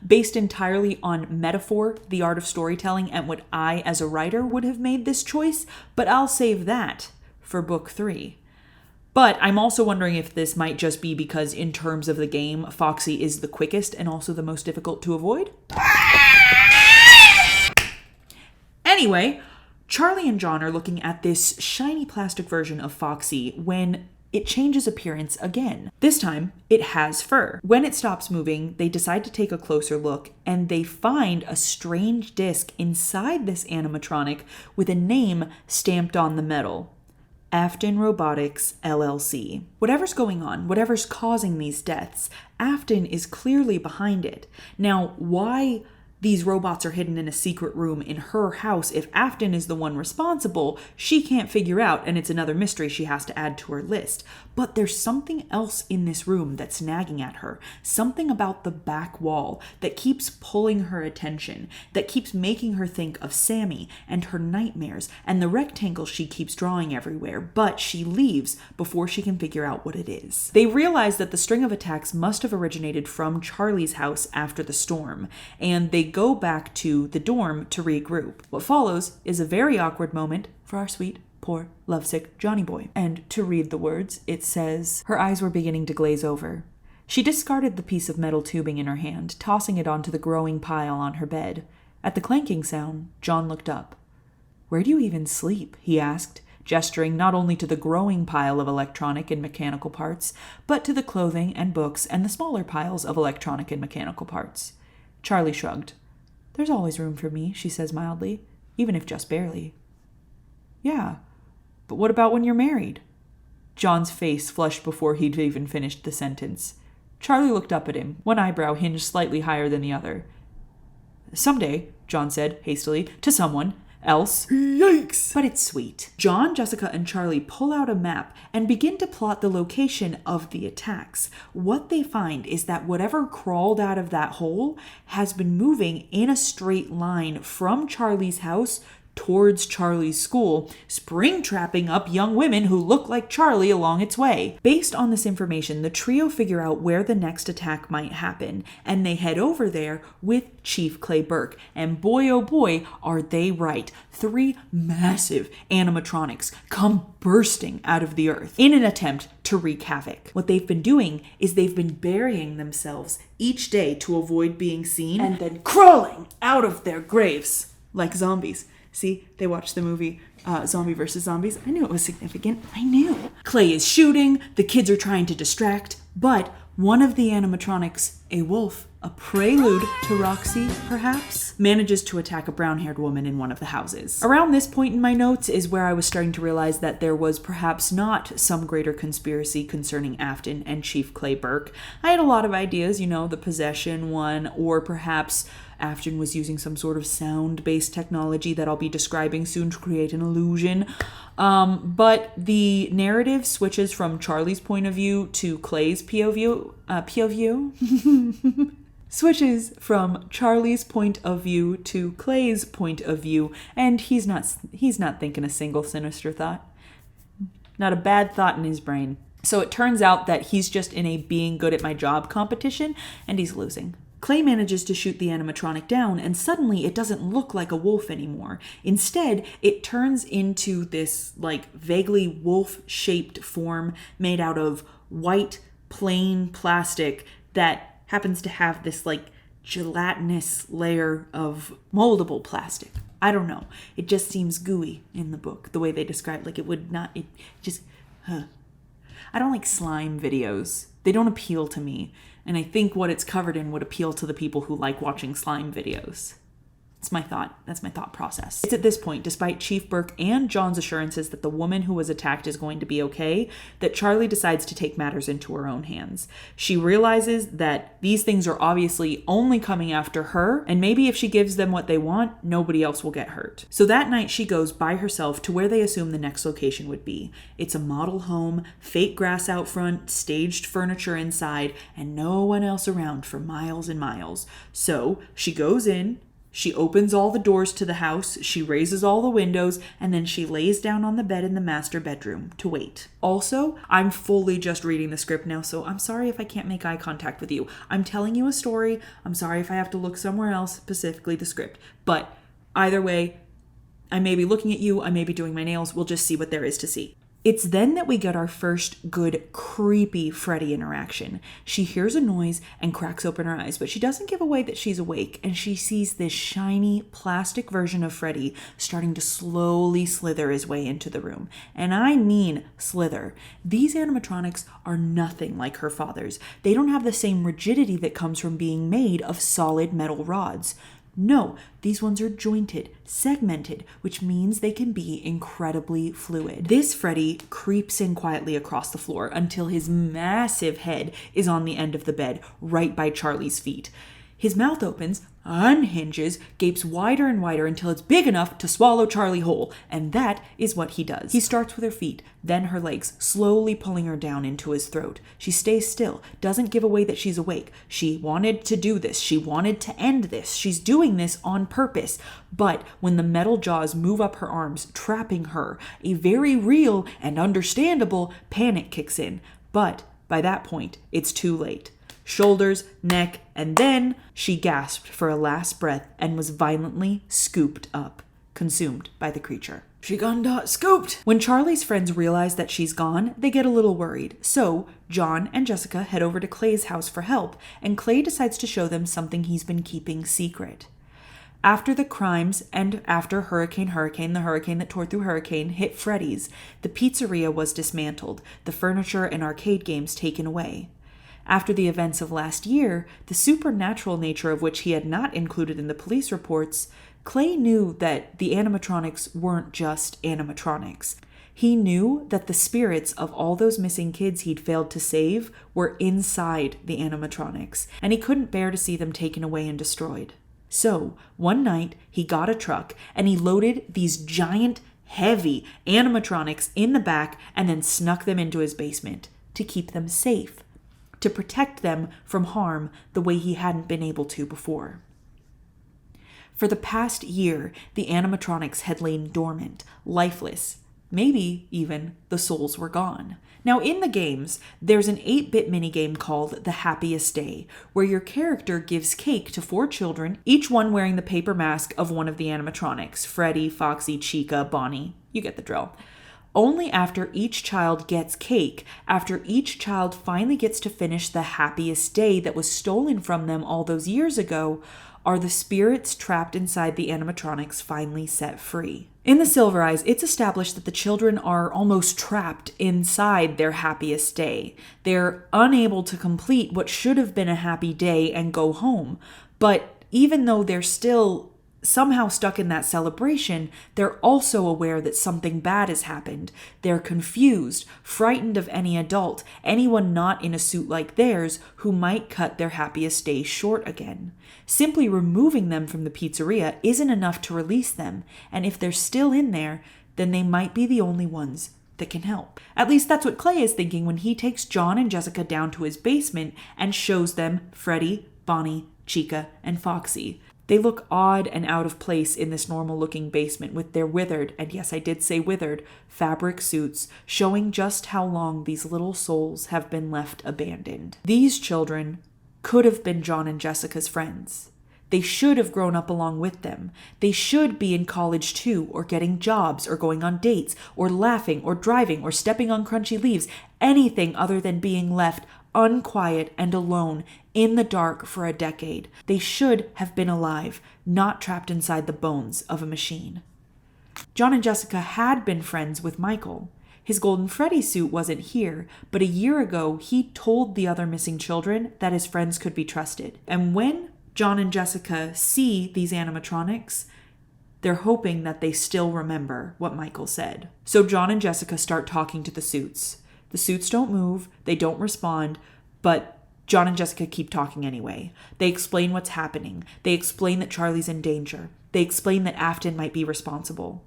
Based entirely on metaphor, the art of storytelling, and what I, as a writer, would have made this choice, but I'll save that for book 3. But I'm also wondering if this might just be because in terms of the game, Foxy is the quickest and also the most difficult to avoid. Anyway, Charlie and John are looking at this shiny plastic version of Foxy when it changes appearance again. This time, it has fur. When it stops moving, they decide to take a closer look, and they find a strange disc inside this animatronic with a name stamped on the metal. Afton Robotics, LLC. Whatever's going on, whatever's causing these deaths, Afton is clearly behind it. Now, why these robots are hidden in a secret room in her house, if Afton is the one responsible, she can't figure out, and it's another mystery she has to add to her list. But there's something else in this room that's nagging at her. Something about the back wall that keeps pulling her attention, that keeps making her think of Sammy and her nightmares and the rectangles she keeps drawing everywhere, but she leaves before she can figure out what it is. They realize that the string of attacks must have originated from Charlie's house after the storm, and they go back to the dorm to regroup. What follows is a very awkward moment for our sweet, poor, lovesick Johnny boy. And to read the words, it says, her eyes were beginning to glaze over. She discarded the piece of metal tubing in her hand, tossing it onto the growing pile on her bed. At the clanking sound, John looked up. Where do you even sleep? He asked, gesturing not only to the growing pile of electronic and mechanical parts, but to the clothing and books and the smaller piles of electronic and mechanical parts. Charlie shrugged. There's always room for me, she says mildly, even if just barely. Yeah, but what about when you're married? John's face flushed before he'd even finished the sentence. Charlie looked up at him, one eyebrow hinged slightly higher than the other. Someday, John said, hastily, to someone, else. Yikes! But it's sweet. John, Jessica, and Charlie pull out a map and begin to plot the location of the attacks. What they find is that whatever crawled out of that hole has been moving in a straight line from Charlie's house towards Charlie's school, spring-trapping up young women who look like Charlie along its way. Based on this information, the trio figure out where the next attack might happen, and they head over there with Chief Clay Burke. And boy, oh boy, are they right. 3 massive animatronics come bursting out of the earth in an attempt to wreak havoc. What they've been doing is they've been burying themselves each day to avoid being seen, and then crawling out of their graves like zombies. See, they watched the movie Zombie vs. Zombies. I knew it was significant. I knew. Clay is shooting, the kids are trying to distract, but one of the animatronics, a wolf, a prelude to Roxy, perhaps, manages to attack a brown-haired woman in one of the houses. Around this point in my notes is where I was starting to realize that there was perhaps not some greater conspiracy concerning Afton and Chief Clay Burke. I had a lot of ideas, the possession one, or perhaps Afton was using some sort of sound-based technology that I'll be describing soon to create an illusion. But the narrative switches from Charlie's point of view to Clay's POV. Switches from Charlie's point of view to Clay's point of view, and he's not thinking a single sinister thought. Not a bad thought in his brain. So it turns out that he's just in a being good at my job competition, and he's losing. Clay manages to shoot the animatronic down, and suddenly it doesn't look like a wolf anymore. Instead, it turns into this vaguely wolf-shaped form made out of white, plain plastic that happens to have this gelatinous layer of moldable plastic. I don't know. It just seems gooey in the book, the way they describe it. I don't like slime videos. They don't appeal to me. And I think what it's covered in would appeal to the people who like watching slime videos. That's my thought process. It's at this point, despite Chief Burke and John's assurances that the woman who was attacked is going to be okay, that Charlie decides to take matters into her own hands. She realizes that these things are obviously only coming after her, and maybe if she gives them what they want, nobody else will get hurt. So that night she goes by herself to where they assume the next location would be. It's a model home, fake grass out front, staged furniture inside, and no one else around for miles and miles. So she goes in, she opens all the doors to the house, she raises all the windows, and then she lays down on the bed in the master bedroom to wait. Also, I'm fully just reading the script now, so I'm sorry if I can't make eye contact with you. I'm telling you a story. I'm sorry if I have to look somewhere else, specifically the script. But either way, I may be looking at you, I may be doing my nails, we'll just see what there is to see. It's then that we get our first good, creepy Freddy interaction. She hears a noise and cracks open her eyes, but she doesn't give away that she's awake, and she sees this shiny, plastic version of Freddy starting to slowly slither his way into the room. And I mean slither. These animatronics are nothing like her father's. They don't have the same rigidity that comes from being made of solid metal rods. No, these ones are jointed, segmented, which means they can be incredibly fluid. This Freddy creeps in quietly across the floor until his massive head is on the end of the bed, right by Charlie's feet. His mouth opens, unhinges, gapes wider and wider until it's big enough to swallow Charlie whole, and that is what he does. He starts with her feet, then her legs, slowly pulling her down into his throat. She stays still, doesn't give away that she's awake. She wanted to do this. She wanted to end this. She's doing this on purpose. But when the metal jaws move up her arms, trapping her, a very real and understandable panic kicks in. But by that point, it's too late. Shoulders, neck, and then she gasped for a last breath and was violently scooped up, consumed by the creature. She gone scooped! When Charlie's friends realize that she's gone, they get a little worried. So, John and Jessica head over to Clay's house for help, and Clay decides to show them something he's been keeping secret. After the crimes and after the hurricane that tore through Hurricane, hit Freddy's, the pizzeria was dismantled, the furniture and arcade games taken away. After the events of last year, the supernatural nature of which he had not included in the police reports, Clay knew that the animatronics weren't just animatronics. He knew that the spirits of all those missing kids he'd failed to save were inside the animatronics, and he couldn't bear to see them taken away and destroyed. So one night he got a truck and he loaded these giant, heavy animatronics in the back and then snuck them into his basement to keep them safe, to protect them from harm the way he hadn't been able to before. For the past year, the animatronics had lain dormant, lifeless. Maybe even the souls were gone. Now in the games, there's an 8-bit minigame called The Happiest Day, where your character gives cake to 4 children, each one wearing the paper mask of one of the animatronics: Freddy, Foxy, Chica, Bonnie. You get the drill. Only after each child gets cake, after each child finally gets to finish the happiest day that was stolen from them all those years ago, are the spirits trapped inside the animatronics finally set free. In the Silver Eyes, it's established that the children are almost trapped inside their happiest day. They're unable to complete what should have been a happy day and go home. But even though they're still somehow stuck in that celebration, they're also aware that something bad has happened. They're confused, frightened of any adult, anyone not in a suit like theirs, who might cut their happiest day short again. Simply removing them from the pizzeria isn't enough to release them, and if they're still in there, then they might be the only ones that can help. At least that's what Clay is thinking when he takes John and Jessica down to his basement and shows them Freddy, Bonnie, Chica, and Foxy. They look odd and out of place in this normal-looking basement with their withered, and yes, I did say withered, fabric suits, showing just how long these little souls have been left abandoned. These children could have been John and Jessica's friends. They should have grown up along with them. They should be in college too, or getting jobs, or going on dates, or laughing, or driving, or stepping on crunchy leaves, anything other than being left unquiet and alone in the dark for a decade. They should have been alive, not trapped inside the bones of a machine. John and Jessica had been friends with Michael. His Golden Freddy suit wasn't here, but a year ago he told the other missing children that his friends could be trusted. And when John and Jessica see these animatronics, they're hoping that they still remember what Michael said. So John and Jessica start talking to the suits. The suits don't move, they don't respond, but John and Jessica keep talking anyway. They explain what's happening. They explain that Charlie's in danger. They explain that Afton might be responsible.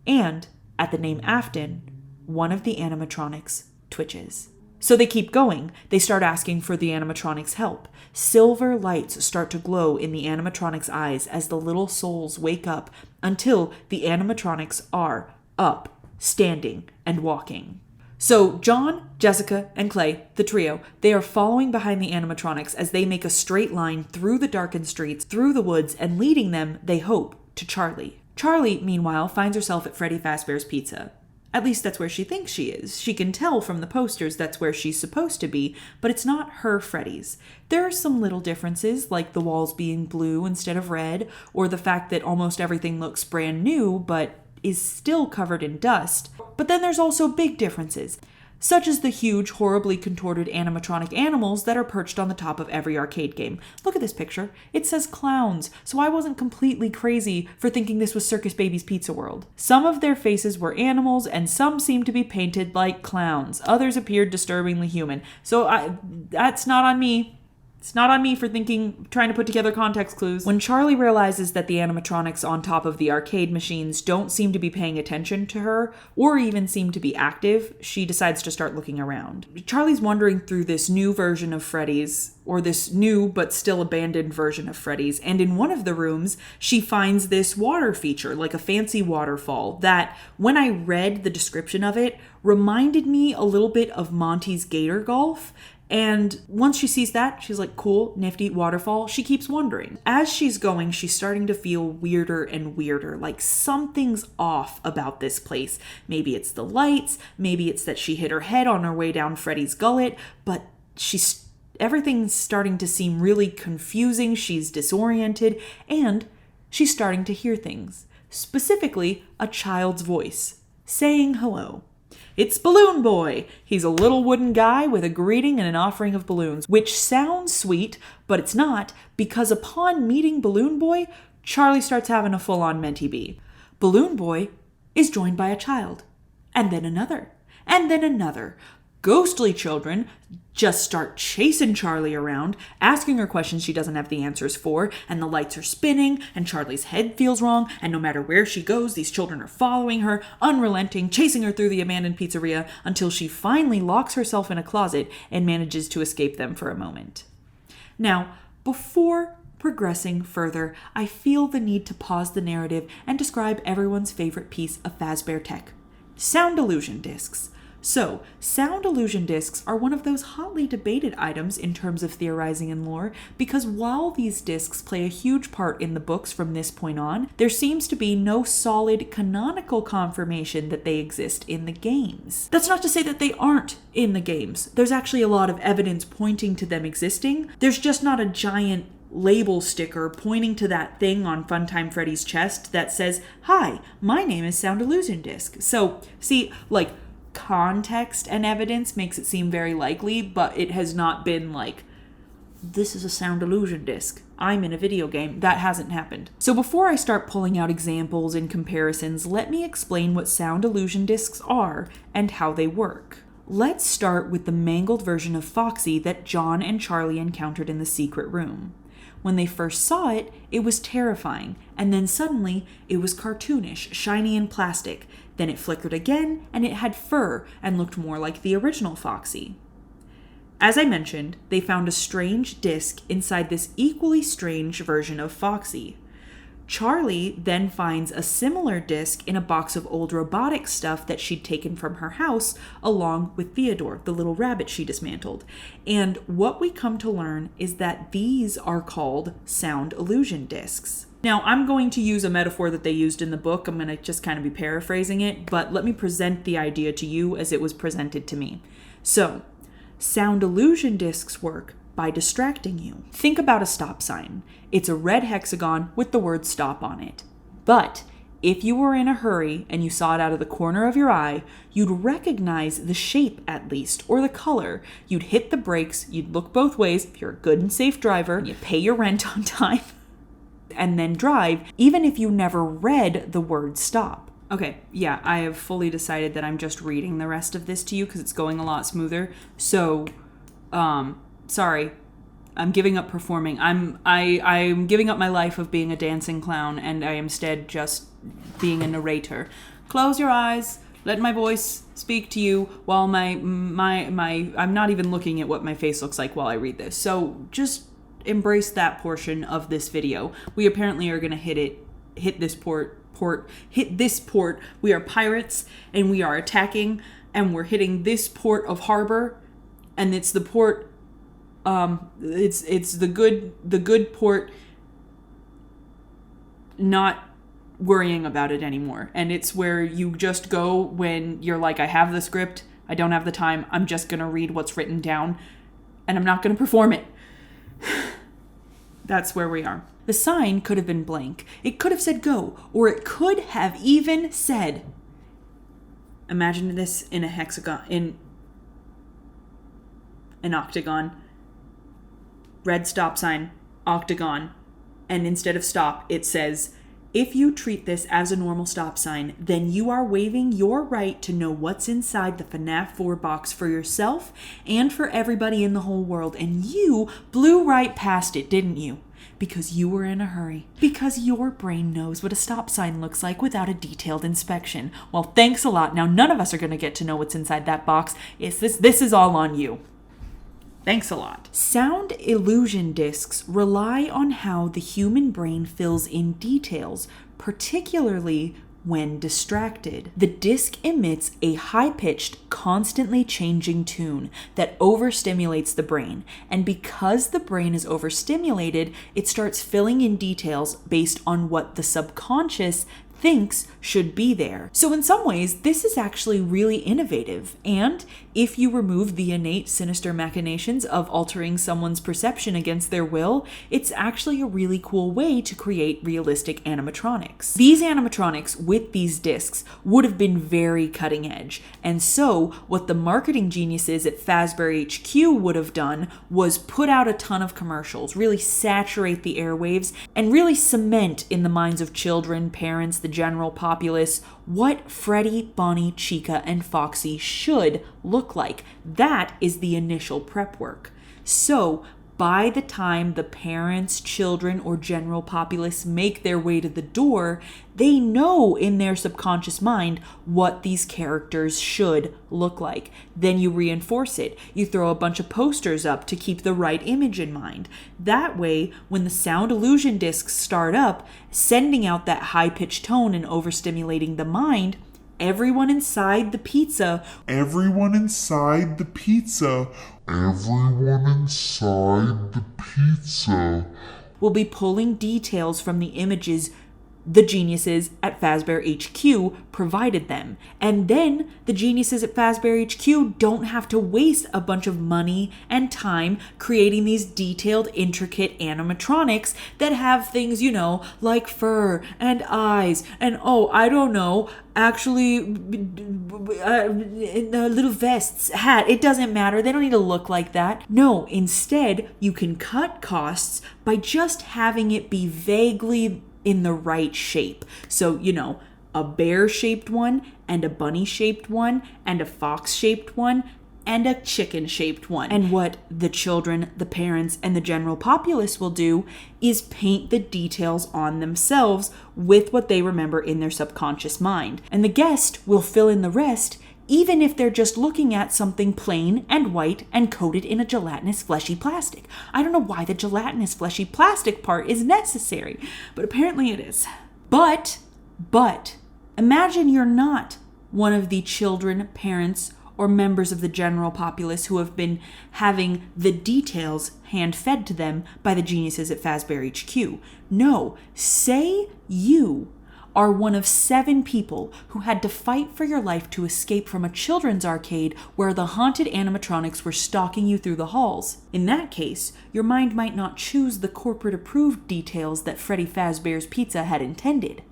And, at the name Afton, one of the animatronics twitches. So they keep going. They start asking for the animatronics' help. Silver lights start to glow in the animatronics' eyes as the little souls wake up until the animatronics are up, standing, and walking. So John, Jessica, and Clay, the trio, they are following behind the animatronics as they make a straight line through the darkened streets, through the woods, and leading them, they hope, to Charlie. Charlie, meanwhile, finds herself at Freddy Fazbear's Pizza. At least that's where she thinks she is. She can tell from the posters that's where she's supposed to be, but it's not her Freddy's. There are some little differences, like the walls being blue instead of red, or the fact that almost everything looks brand new, but is still covered in dust. But then there's also big differences, such as the huge, horribly contorted animatronic animals that are perched on the top of every arcade game. Look at this picture. It says clowns, so I wasn't completely crazy for thinking this was Circus Baby's Pizza World. Some of their faces were animals, and some seemed to be painted like clowns. Others appeared disturbingly human. So that's not on me. It's not on me for trying to put together context clues. When Charlie realizes that the animatronics on top of the arcade machines don't seem to be paying attention to her, or even seem to be active, she decides to start looking around. Charlie's wandering through this new version of Freddy's, or this new but still abandoned version of Freddy's, and in one of the rooms, she finds this water feature, like a fancy waterfall, that, when I read the description of it, reminded me a little bit of Monty's Gator Golf. And once she sees that, she's like, cool, nifty waterfall. She keeps wandering. As she's going, she's starting to feel weirder and weirder, like something's off about this place. Maybe it's the lights, maybe it's that she hit her head on her way down Freddy's gullet, but everything's starting to seem really confusing. She's disoriented, and she's starting to hear things. Specifically, a child's voice saying hello. It's Balloon Boy. He's a little wooden guy with a greeting and an offering of balloons, which sounds sweet, but it's not, because upon meeting Balloon Boy, Charlie starts having a full-on mentee bee. Balloon Boy is joined by a child, and then another, and then another. ghostly children just start chasing Charlie around, asking her questions she doesn't have the answers for, and the lights are spinning, and Charlie's head feels wrong, and no matter where she goes, these children are following her, unrelenting, chasing her through the abandoned pizzeria, until she finally locks herself in a closet and manages to escape them for a moment. Now, before progressing further, I feel the need to pause the narrative and describe everyone's favorite piece of Fazbear tech: sound illusion discs. So, sound illusion discs are one of those hotly debated items in terms of theorizing and lore, because while these discs play a huge part in the books from this point on, there seems to be no solid canonical confirmation that they exist in the games. That's not to say that they aren't in the games. There's actually a lot of evidence pointing to them existing. There's just not a giant label sticker pointing to that thing on Funtime Freddy's chest that says, "Hi, my name is Sound Illusion Disc." So, see, like, context and evidence makes it seem very likely, but it has not been like, this is a sound illusion disc, I'm in a video game. That hasn't happened. So before I start pulling out examples and comparisons, let me explain what sound illusion discs are and how they work. Let's start with the mangled version of Foxy that John and Charlie encountered in the secret room. When they first saw it, it was terrifying, and then suddenly it was cartoonish, shiny and plastic. Then it flickered again, and it had fur and looked more like the original Foxy. As I mentioned, they found a strange disc inside this equally strange version of Foxy. Charlie then finds a similar disc in a box of old robotic stuff that she'd taken from her house, along with Theodore, the little rabbit she dismantled. And what we come to learn is that these are called sound illusion discs. Now, I'm going to use a metaphor that they used in the book. I'm going to just kind of be paraphrasing it, but let me present the idea to you as it was presented to me. So, sound illusion discs work by distracting you. Think about a stop sign. It's a red hexagon with the word stop on it. But if you were in a hurry and you saw it out of the corner of your eye, you'd recognize the shape at least, or the color. You'd hit the brakes, you'd look both ways if you're a good and safe driver, you pay your rent on time, and then drive, even if you never read the word stop. Okay, yeah, I have fully decided that I'm just reading the rest of this to you because it's going a lot smoother. So, sorry, I'm giving up performing. I'm giving up my life of being a dancing clown, and I am instead just being a narrator. Close your eyes, let my voice speak to you while I'm not even looking at what my face looks like while I read this. So just embrace that portion of this video. We apparently are gonna hit this port. We are pirates and we are attacking, and we're hitting this port of harbor, and it's the port. It's the good port. Not worrying about it anymore, and it's where you just go when you're like, I have the script, I don't have the time, I'm just gonna read what's written down, and I'm not gonna perform it. That's where we are. The sign could have been blank. It could have said go, or it could have even said, imagine this in a hexagon, in an octagon, red stop sign, octagon, and instead of stop, it says, if you treat this as a normal stop sign, then you are waiving your right to know what's inside the FNAF 4 box for yourself and for everybody in the whole world. And you blew right past it, didn't you? Because you were in a hurry. Because your brain knows what a stop sign looks like without a detailed inspection. Well, thanks a lot. Now, none of us are going to get to know what's inside that box. This is all on you. Thanks a lot. Sound illusion discs rely on how the human brain fills in details, particularly when distracted. The disc emits a high-pitched, constantly changing tune that overstimulates the brain, and because the brain is overstimulated, it starts filling in details based on what the subconscious thinks should be there. So in some ways, this is actually really innovative, and if you remove the innate sinister machinations of altering someone's perception against their will, it's actually a really cool way to create realistic animatronics. These animatronics with these discs would have been very cutting edge, and so what the marketing geniuses at Fazbear HQ would have done was put out a ton of commercials, really saturate the airwaves, and really cement in the minds of children, parents, the general populace what Freddy, Bonnie, Chica, and Foxy should look like. That is the initial prep work. So, by the time the parents, children, or general populace make their way to the door, they know in their subconscious mind what these characters should look like. Then you reinforce it. You throw a bunch of posters up to keep the right image in mind. That way, when the sound illusion discs start up, sending out that high-pitched tone and overstimulating the mind, everyone inside the pizza will be pulling details from the images the geniuses at Fazbear HQ provided them. And then the geniuses at Fazbear HQ don't have to waste a bunch of money and time creating these detailed, intricate animatronics that have things, you know, like fur and eyes and, actually, little vests, hat. It doesn't matter. They don't need to look like that. No, instead, you can cut costs by just having it be vaguely in the right shape. So, you know, a bear-shaped one, and a bunny-shaped one, and a fox-shaped one, and a chicken-shaped one. And what the children, the parents, and the general populace will do is paint the details on themselves with what they remember in their subconscious mind. And the guest will fill in the rest, even if they're just looking at something plain and white and coated in a gelatinous fleshy plastic. I don't know why the gelatinous fleshy plastic part is necessary, but apparently it is. But, imagine you're not one of the children, parents, or members of the general populace who have been having the details hand-fed to them by the geniuses at Fazbear HQ. No, say you are one of 7 people who had to fight for your life to escape from a children's arcade where the haunted animatronics were stalking you through the halls. In that case, your mind might not choose the corporate-approved details that Freddy Fazbear's Pizza had intended.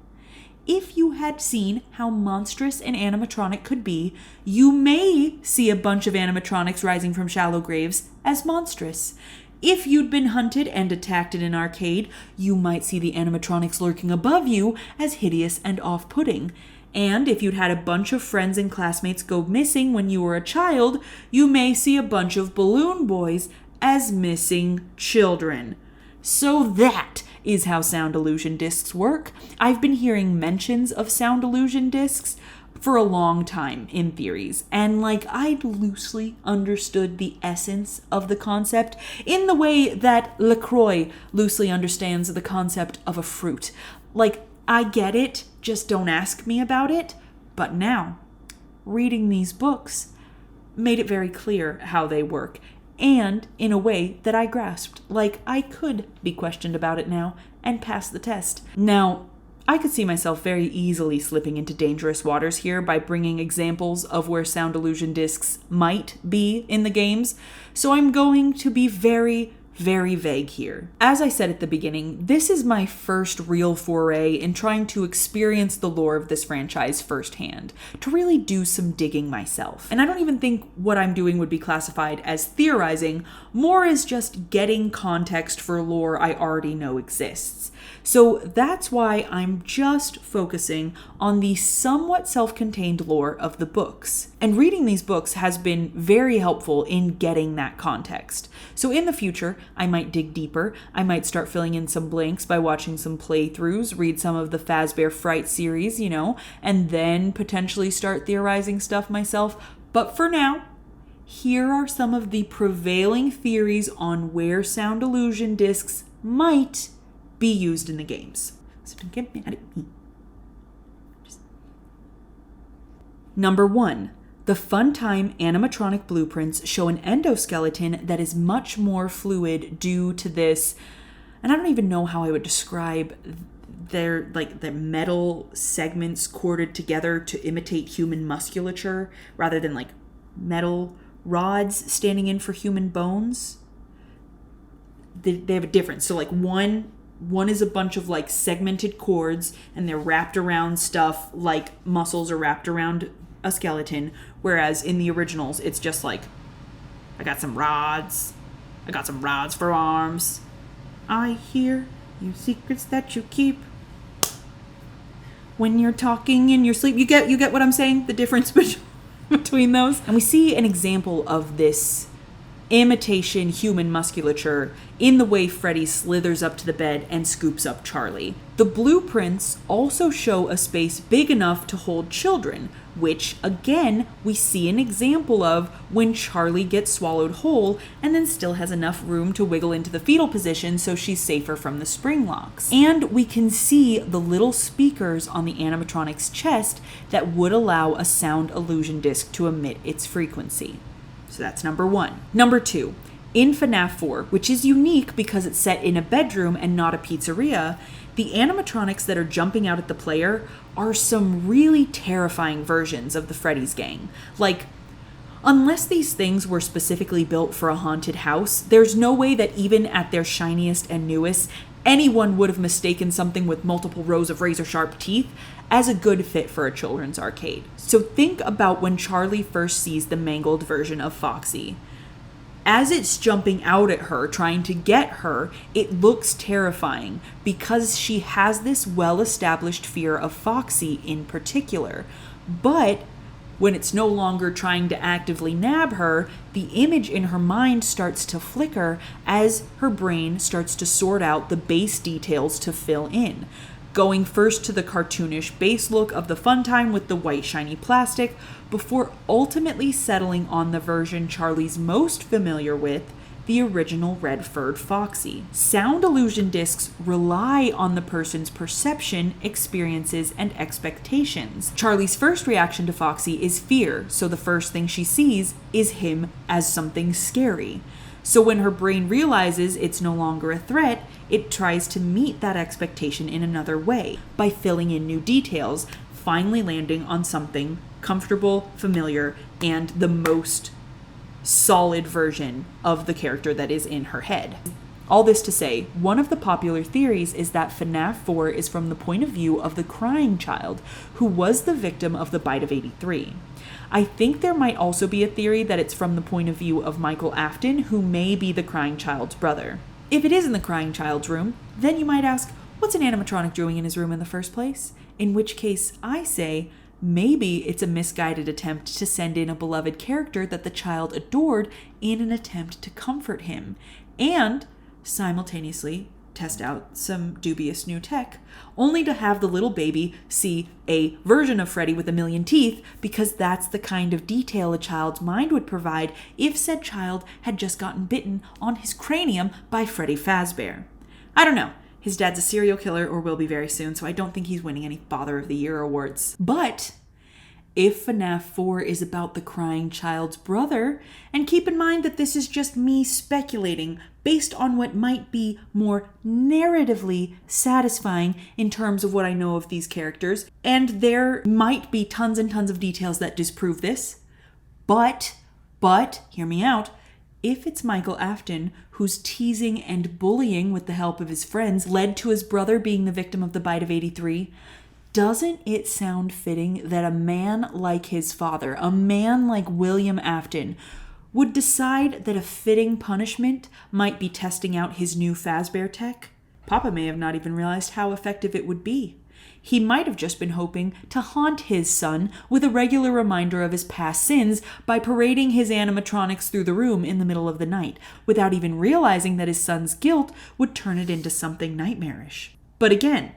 If you had seen how monstrous an animatronic could be, you may see a bunch of animatronics rising from shallow graves as monstrous. If you'd been hunted and attacked in an arcade, you might see the animatronics lurking above you as hideous and off-putting. And if you'd had a bunch of friends and classmates go missing when you were a child, you may see a bunch of balloon boys as missing children. So that is how sound illusion discs work. I've been hearing mentions of sound illusion discs for a long time in theories, and I'd loosely understood the essence of the concept in the way that LaCroix loosely understands the concept of a fruit. I get it, just don't ask me about it. But now, reading these books made it very clear how they work, and in a way that I grasped. I could be questioned about it now and pass the test. Now, I could see myself very easily slipping into dangerous waters here by bringing examples of where sound illusion discs might be in the games, so I'm going to be very, very vague here. As I said at the beginning, this is my first real foray in trying to experience the lore of this franchise firsthand, to really do some digging myself. And I don't even think what I'm doing would be classified as theorizing, more as just getting context for lore I already know exists. So that's why I'm just focusing on the somewhat self-contained lore of the books. And reading these books has been very helpful in getting that context. So in the future, I might dig deeper. I might start filling in some blanks by watching some playthroughs, read some of the Fazbear Fright series, and then potentially start theorizing stuff myself. But for now, here are some of the prevailing theories on where sound illusion discs might be used in the games. So don't get mad at me. Number 1. The Funtime animatronic blueprints show an endoskeleton that is much more fluid due to this, and I don't even know how I would describe their the metal segments corded together to imitate human musculature rather than metal rods standing in for human bones. They have a difference. So one is a bunch of segmented cords, and they're wrapped around stuff like muscles are wrapped around a skeleton, whereas in the originals it's just I got some rods for arms, I hear you secrets that you keep. when you're talking in your sleep. You get what I'm saying? The difference between those? And we see an example of this imitation human musculature in the way Freddy slithers up to the bed and scoops up Charlie. The blueprints also show a space big enough to hold children, which, again, we see an example of when Charlie gets swallowed whole and then still has enough room to wiggle into the fetal position so she's safer from the spring locks. And we can see the little speakers on the animatronic's chest that would allow a sound illusion disc to emit its frequency. So that's number 1. Number 2, in FNAF 4, which is unique because it's set in a bedroom and not a pizzeria, the animatronics that are jumping out at the player are some really terrifying versions of the Freddy's gang. Like, unless these things were specifically built for a haunted house, there's no way that even at their shiniest and newest, anyone would have mistaken something with multiple rows of razor-sharp teeth as a good fit for a children's arcade. So think about when Charlie first sees the mangled version of Foxy. As it's jumping out at her, trying to get her, it looks terrifying because she has this well-established fear of Foxy in particular. But when it's no longer trying to actively nab her, the image in her mind starts to flicker as her brain starts to sort out the base details to fill in. Going first to the cartoonish base look of the fun time with the white shiny plastic, before ultimately settling on the version Charlie's most familiar with, the original red-furred Foxy. Sound illusion discs rely on the person's perception, experiences, and expectations. Charlie's first reaction to Foxy is fear, so the first thing she sees is him as something scary. So when her brain realizes it's no longer a threat, it tries to meet that expectation in another way, by filling in new details, finally landing on something comfortable, familiar, and the most solid version of the character that is in her head. All this to say, one of the popular theories is that FNAF 4 is from the point of view of the crying child, who was the victim of the bite of 83. I think there might also be a theory that it's from the point of view of Michael Afton, who may be the crying child's brother. If it is in the crying child's room, then you might ask, what's an animatronic doing in his room in the first place? In which case, I say, maybe it's a misguided attempt to send in a beloved character that the child adored in an attempt to comfort him, and simultaneously test out some dubious new tech, only to have the little baby see a version of Freddy with a million teeth, because that's the kind of detail a child's mind would provide if said child had just gotten bitten on his cranium by Freddy Fazbear. I don't know. His dad's a serial killer, or will be very soon, so I don't think he's winning any Father of the Year awards. But if FNAF 4 is about the crying child's brother, and keep in mind that this is just me speculating based on what might be more narratively satisfying in terms of what I know of these characters, and there might be tons and tons of details that disprove this, but, hear me out, if it's Michael Afton whose teasing and bullying with the help of his friends led to his brother being the victim of the bite of 83, doesn't it sound fitting that a man like his father, a man like William Afton, would decide that a fitting punishment might be testing out his new Fazbear tech? Papa may have not even realized how effective it would be. He might have just been hoping to haunt his son with a regular reminder of his past sins by parading his animatronics through the room in the middle of the night, without even realizing that his son's guilt would turn it into something nightmarish. But again,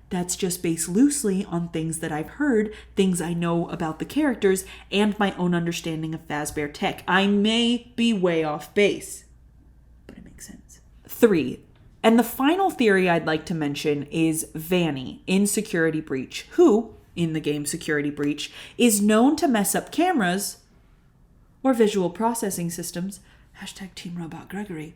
that's just based loosely on things that I've heard, things I know about the characters, and my own understanding of Fazbear tech. I may be way off base, but it makes sense. 3. And the final theory I'd like to mention is Vanny in Security Breach, who, in the game Security Breach, is known to mess up cameras or visual processing systems, #TeamRobotGregory,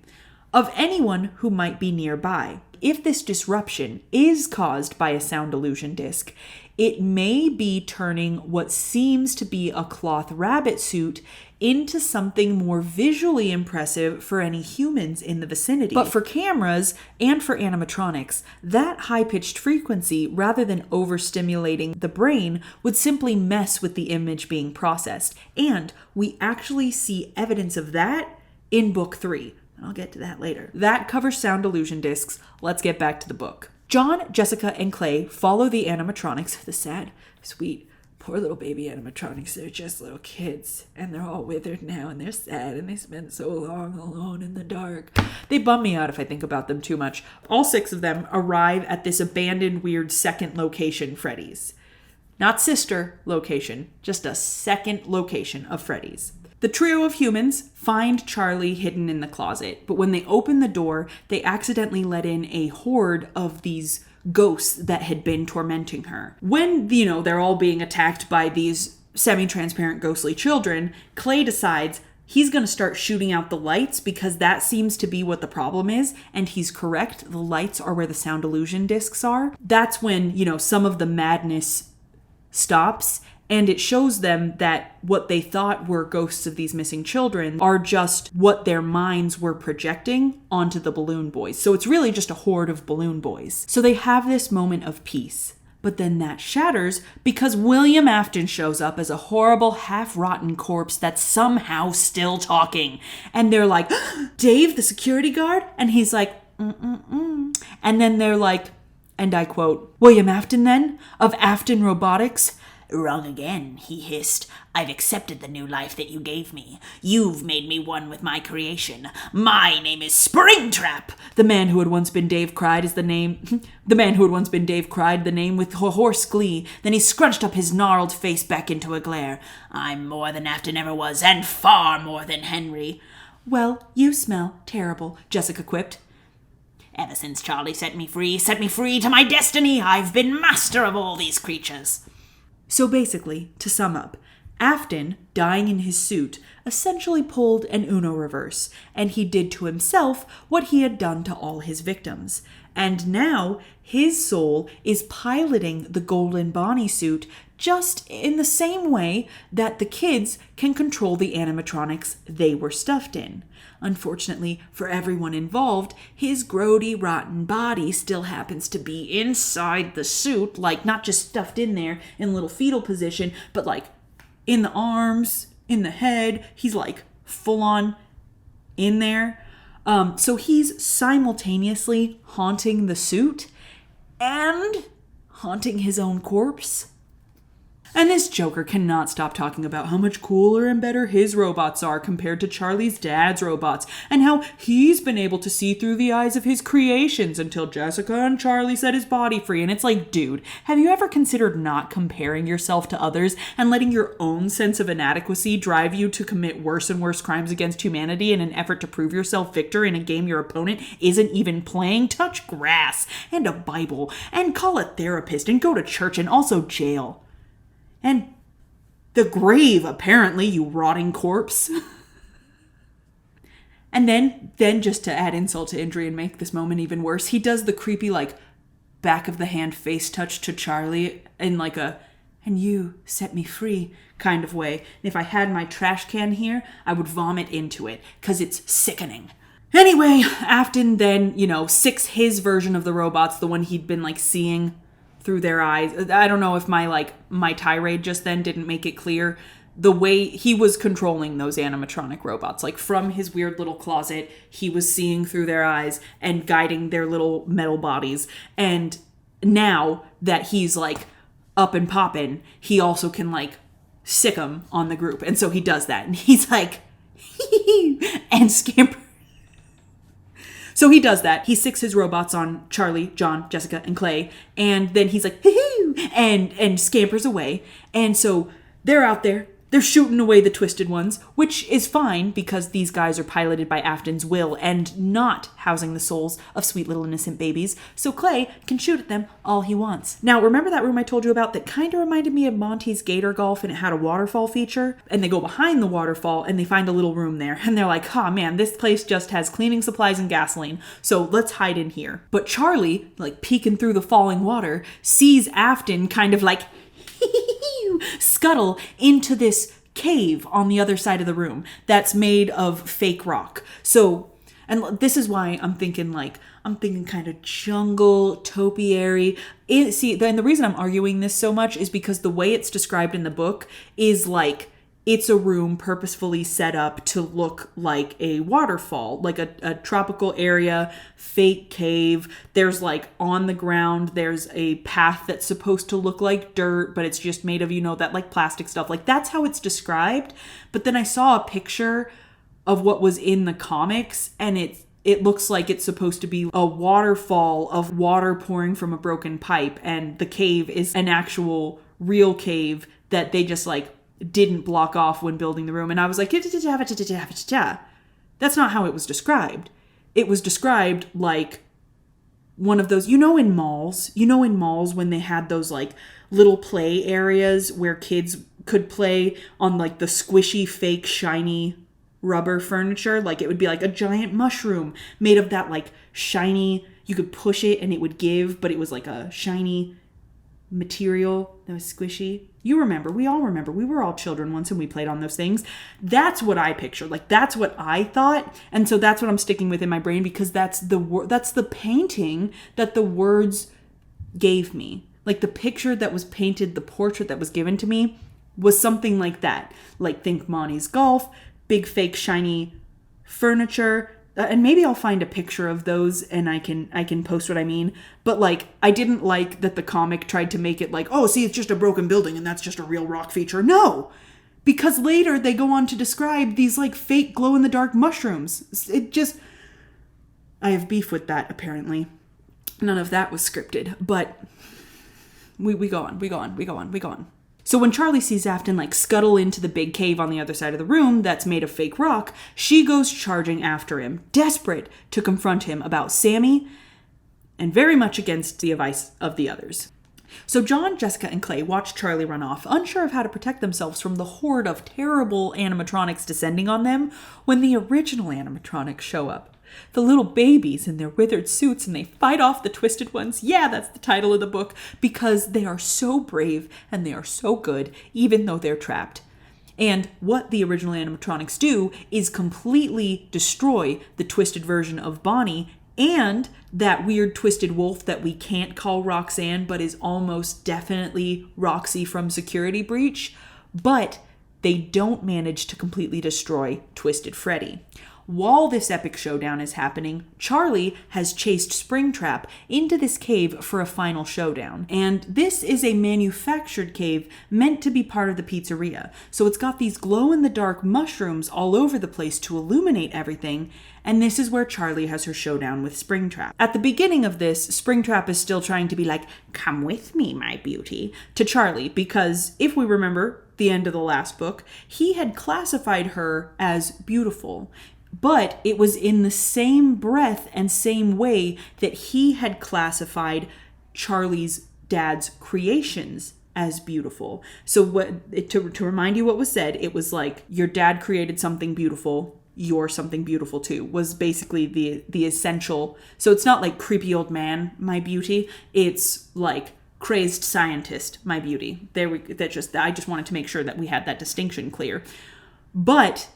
of anyone who might be nearby. If this disruption is caused by a sound illusion disc, it may be turning what seems to be a cloth rabbit suit into something more visually impressive for any humans in the vicinity. But for cameras and for animatronics, that high-pitched frequency, rather than overstimulating the brain, would simply mess with the image being processed. And we actually see evidence of that in Book 3. I'll get to that later. That covers sound illusion discs. Let's get back to the book. John, Jessica, and Clay follow the animatronics, the sad, sweet, poor little baby animatronics. They're just little kids, and they're all withered now, and they're sad, and they spent so long alone in the dark. They bum me out if I think about them too much. All 6 of them arrive at this abandoned, weird second location, Freddy's. Not sister location, just a second location of Freddy's. The trio of humans find Charlie hidden in the closet, but when they open the door, they accidentally let in a horde of these ghosts that had been tormenting her. When, they're all being attacked by these semi-transparent ghostly children, Clay decides he's going to start shooting out the lights because that seems to be what the problem is, and he's correct. The lights are where the sound illusion discs are. That's when, some of the madness stops, and it shows them that what they thought were ghosts of these missing children are just what their minds were projecting onto the balloon boys. So it's really just a horde of balloon boys. So they have this moment of peace. But then that shatters because William Afton shows up as a horrible, half-rotten corpse that's somehow still talking. And they're like, Dave, the security guard? And he's like, mm-mm-mm. And then they're like, and I quote, William Afton then? Of Afton Robotics? Wrong again, he hissed. I've accepted the new life that you gave me. You've made me one with my creation. My name is Springtrap. The man who had once been Dave cried the name with hoarse glee. Then he scrunched up his gnarled face back into a glare. I'm more than Afton ever was, and far more than Henry. Well, you smell terrible, Jessica quipped. Ever since Charlie set me free to my destiny, I've been master of all these creatures. So basically, to sum up, Afton, dying in his suit, essentially pulled an Uno reverse, and he did to himself what he had done to all his victims. And now, his soul is piloting the Golden Bonnie suit just in the same way that the kids can control the animatronics they were stuffed in. Unfortunately for everyone involved, his grody, rotten body still happens to be inside the suit, like not just stuffed in there in a little fetal position, but like in the arms, in the head. He's like full on in there. So he's simultaneously haunting the suit and haunting his own corpse. And this Joker cannot stop talking about how much cooler and better his robots are compared to Charlie's dad's robots, and how he's been able to see through the eyes of his creations until Jessica and Charlie set his body free. And it's like, dude, have you ever considered not comparing yourself to others and letting your own sense of inadequacy drive you to commit worse and worse crimes against humanity in an effort to prove yourself victor in a game your opponent isn't even playing? Touch grass and a Bible and call a therapist and go to church and also jail. And the grave, apparently, you rotting corpse. And then just to add insult to injury and make this moment even worse, he does the creepy, like, back of the hand face touch to Charlie in like a, and you set me free kind of way. And if I had my trash can here, I would vomit into it, because it's sickening. Anyway, Afton then, sicks his version of the robots, the one he'd been, like, seeing through their eyes. I don't know if my tirade just then didn't make it clear. The way he was controlling those animatronic robots, like from his weird little closet, he was seeing through their eyes and guiding their little metal bodies. And now that he's like up and popping, he also can like sick them on the group. And so he does that. And he's like, and scamper. So he does that. He sicks his robots on Charlie, John, Jessica, and Clay. And then he's like, hoo-hoo, and scampers away. And so they're out there. They're shooting away the twisted ones, which is fine because these guys are piloted by Afton's will and not housing the souls of sweet little innocent babies. So Clay can shoot at them all he wants. Now, remember that room I told you about that kind of reminded me of Monty's Gator Golf, and it had a waterfall feature? And they go behind the waterfall and they find a little room there. And they're like, oh man, this place just has cleaning supplies and gasoline. So let's hide in here. But Charlie, like peeking through the falling water, sees Afton kind of like scuttle into this cave on the other side of the room that's made of fake rock. So, and this is why I'm thinking kind of jungle, topiary. And the reason I'm arguing this so much is because the way it's described in the book is like it's a room purposefully set up to look like a waterfall, like a tropical area, fake cave. There's like on the ground, there's a path that's supposed to look like dirt, but it's just made of, that like plastic stuff. Like that's how it's described. But then I saw a picture of what was in the comics, and it looks like it's supposed to be a waterfall of water pouring from a broken pipe, and the cave is an actual real cave that they just like didn't block off when building the room. And I was like, that's not how it was described. It was described like one of those, in malls when they had those like little play areas where kids could play on like the squishy, fake, shiny rubber furniture. Like it would be like a giant mushroom made of that like shiny, you could push it and it would give, but it was like a shiny material that was squishy. You remember, we all remember, we were all children once and we played on those things. That's what I pictured. Like that's what I thought. And so that's what I'm sticking with in my brain, because that's the painting that the words gave me. Like the picture that was painted, the portrait that was given to me was something like that. Like think Monty's golf, big fake shiny furniture, and maybe I'll find a picture of those and I can post what I mean. But like I didn't like that the comic tried to make it like, oh, see, it's just a broken building and that's just a real rock feature. No, because later they go on to describe these like fake glow in the dark mushrooms. I have beef with that. Apparently none of that was scripted, but we go on. So when Charlie sees Afton like scuttle into the big cave on the other side of the room that's made of fake rock, she goes charging after him, desperate to confront him about Sammy and very much against the advice of the others. So John, Jessica, and Clay watch Charlie run off, unsure of how to protect themselves from the horde of terrible animatronics descending on them when the original animatronics show up. The little babies in their withered suits, and they fight off the twisted ones. Yeah, that's the title of the book, because they are so brave and they are so good, even though they're trapped. And what the original animatronics do is completely destroy the twisted version of Bonnie and that weird twisted wolf that we can't call Roxanne, but is almost definitely Roxy from Security Breach. But they don't manage to completely destroy Twisted Freddy. While this epic showdown is happening, Charlie has chased Springtrap into this cave for a final showdown. And this is a manufactured cave meant to be part of the pizzeria. So it's got these glow-in-the-dark mushrooms all over the place to illuminate everything. And this is where Charlie has her showdown with Springtrap. At the beginning of this, Springtrap is still trying to be like, "Come with me, my beauty," to Charlie, because if we remember the end of the last book, he had classified her as beautiful. But it was in the same breath and same way that he had classified Charlie's dad's creations as beautiful. So to remind you what was said, it was like, your dad created something beautiful, you're something beautiful too, was basically the essential. So it's not like creepy old man, my beauty. It's like crazed scientist, my beauty. I just wanted to make sure that we had that distinction clear. But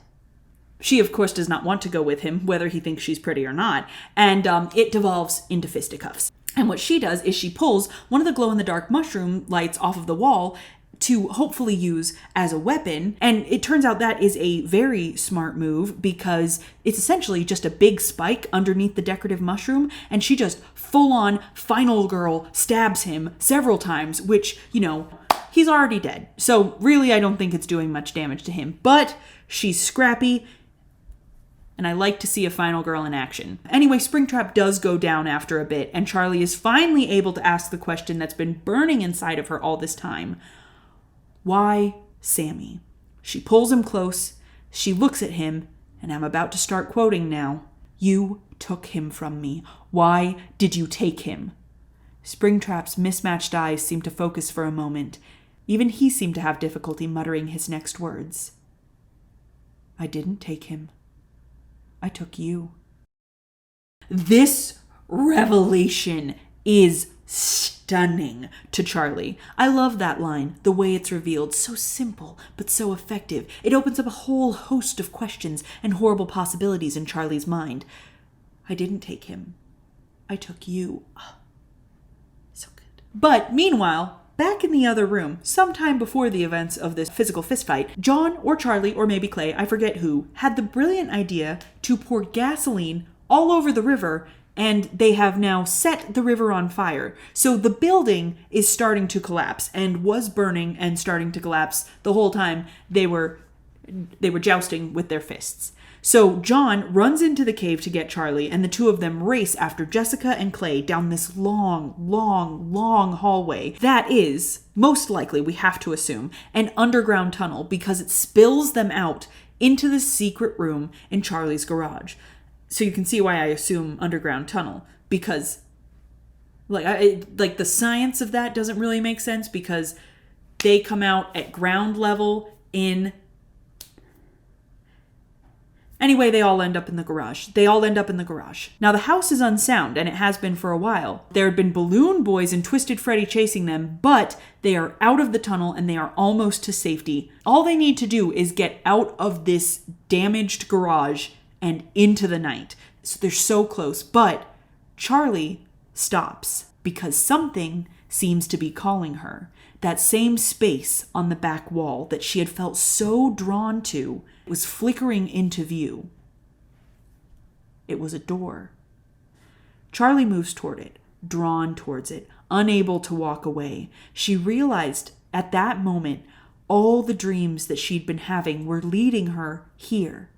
she, of course, does not want to go with him, whether he thinks she's pretty or not, and it devolves into fisticuffs. And what she does is she pulls one of the glow-in-the-dark mushroom lights off of the wall to hopefully use as a weapon, and it turns out that is a very smart move because it's essentially just a big spike underneath the decorative mushroom, and she just full-on final girl stabs him several times, which, he's already dead. So really, I don't think it's doing much damage to him, but she's scrappy, and I like to see a final girl in action. Anyway, Springtrap does go down after a bit, and Charlie is finally able to ask the question that's been burning inside of her all this time. Why Sammy? She pulls him close, she looks at him, and I'm about to start quoting now. "You took him from me. Why did you take him?" Springtrap's mismatched eyes seem to focus for a moment. Even he seemed to have difficulty muttering his next words. "I didn't take him. I took you." This revelation is stunning to Charlie. I love that line, the way it's revealed. So simple, but so effective. It opens up a whole host of questions and horrible possibilities in Charlie's mind. I didn't take him. I took you. Oh, so good. But meanwhile, back in the other room, sometime before the events of this physical fistfight, John or Charlie or maybe Clay, I forget who, had the brilliant idea to pour gasoline all over the river, and they have now set the river on fire. So the building is starting to collapse and was burning and starting to collapse the whole time they were jousting with their fists. So John runs into the cave to get Charlie, and the two of them race after Jessica and Clay down this long, long, long hallway that is, most likely, we have to assume, an underground tunnel because it spills them out into the secret room in Charlie's garage. So you can see why I assume underground tunnel, because like the science of that doesn't really make sense, because they come out at ground level in... Anyway, they all end up in the garage. Now, the house is unsound, and it has been for a while. There had been Balloon Boys and Twisted Freddy chasing them, but they are out of the tunnel and they are almost to safety. All they need to do is get out of this damaged garage and into the night. So they're so close, but Charlie stops because something seems to be calling her. That same space on the back wall that she had felt so drawn to was flickering into view. It was a door. Charlie moves toward it, drawn towards it, unable to walk away. She realized at that moment all the dreams that she'd been having were leading her here.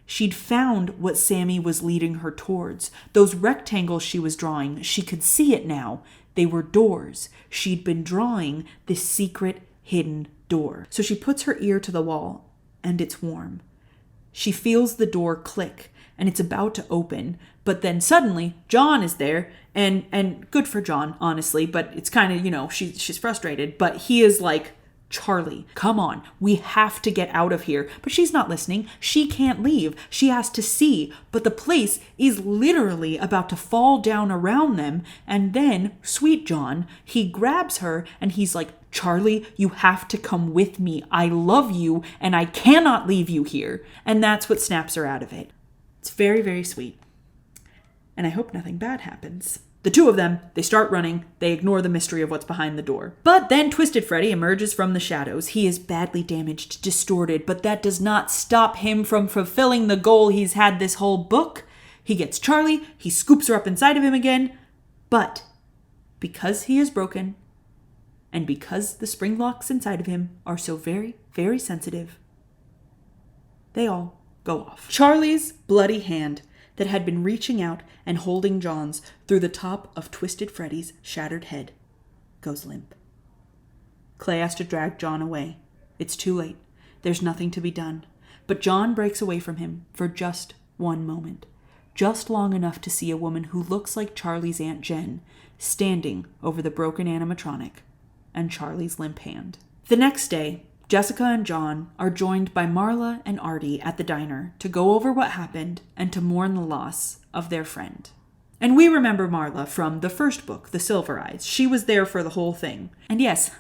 She'd found what Sammy was leading her towards. Those rectangles she was drawing, she could see it now. They were doors. She'd been drawing this secret, hidden door. So she puts her ear to the wall, and it's warm. She feels the door click, and it's about to open. But then suddenly, John is there, and good for John, honestly, but it's kind of, she's frustrated. But he is like, Charlie, come on, we have to get out of here. But she's not listening. She can't leave. She has to see. But the place is literally about to fall down around them. And then, sweet John, he grabs her and he's like, Charlie, you have to come with me. I love you and I cannot leave you here. And that's what snaps her out of it. It's very, very sweet. And I hope nothing bad happens. The two of them, they start running. They ignore the mystery of what's behind the door. But then Twisted Freddy emerges from the shadows. He is badly damaged, distorted, but that does not stop him from fulfilling the goal he's had this whole book. He gets Charlie, he scoops her up inside of him again, but because he is broken, and because the spring locks inside of him are so very, very sensitive, they all go off. Charlie's bloody hand that had been reaching out and holding John's through the top of Twisted Freddy's shattered head goes limp. Clay has to drag John away. It's too late. There's nothing to be done. But John breaks away from him for just one moment. Just long enough to see a woman who looks like Charlie's Aunt Jen standing over the broken animatronic and Charlie's limp hand. The next day, Jessica and John are joined by Marla and Artie at the diner to go over what happened and to mourn the loss of their friend. And we remember Marla from the first book, The Silver Eyes. She was there for the whole thing. And yes,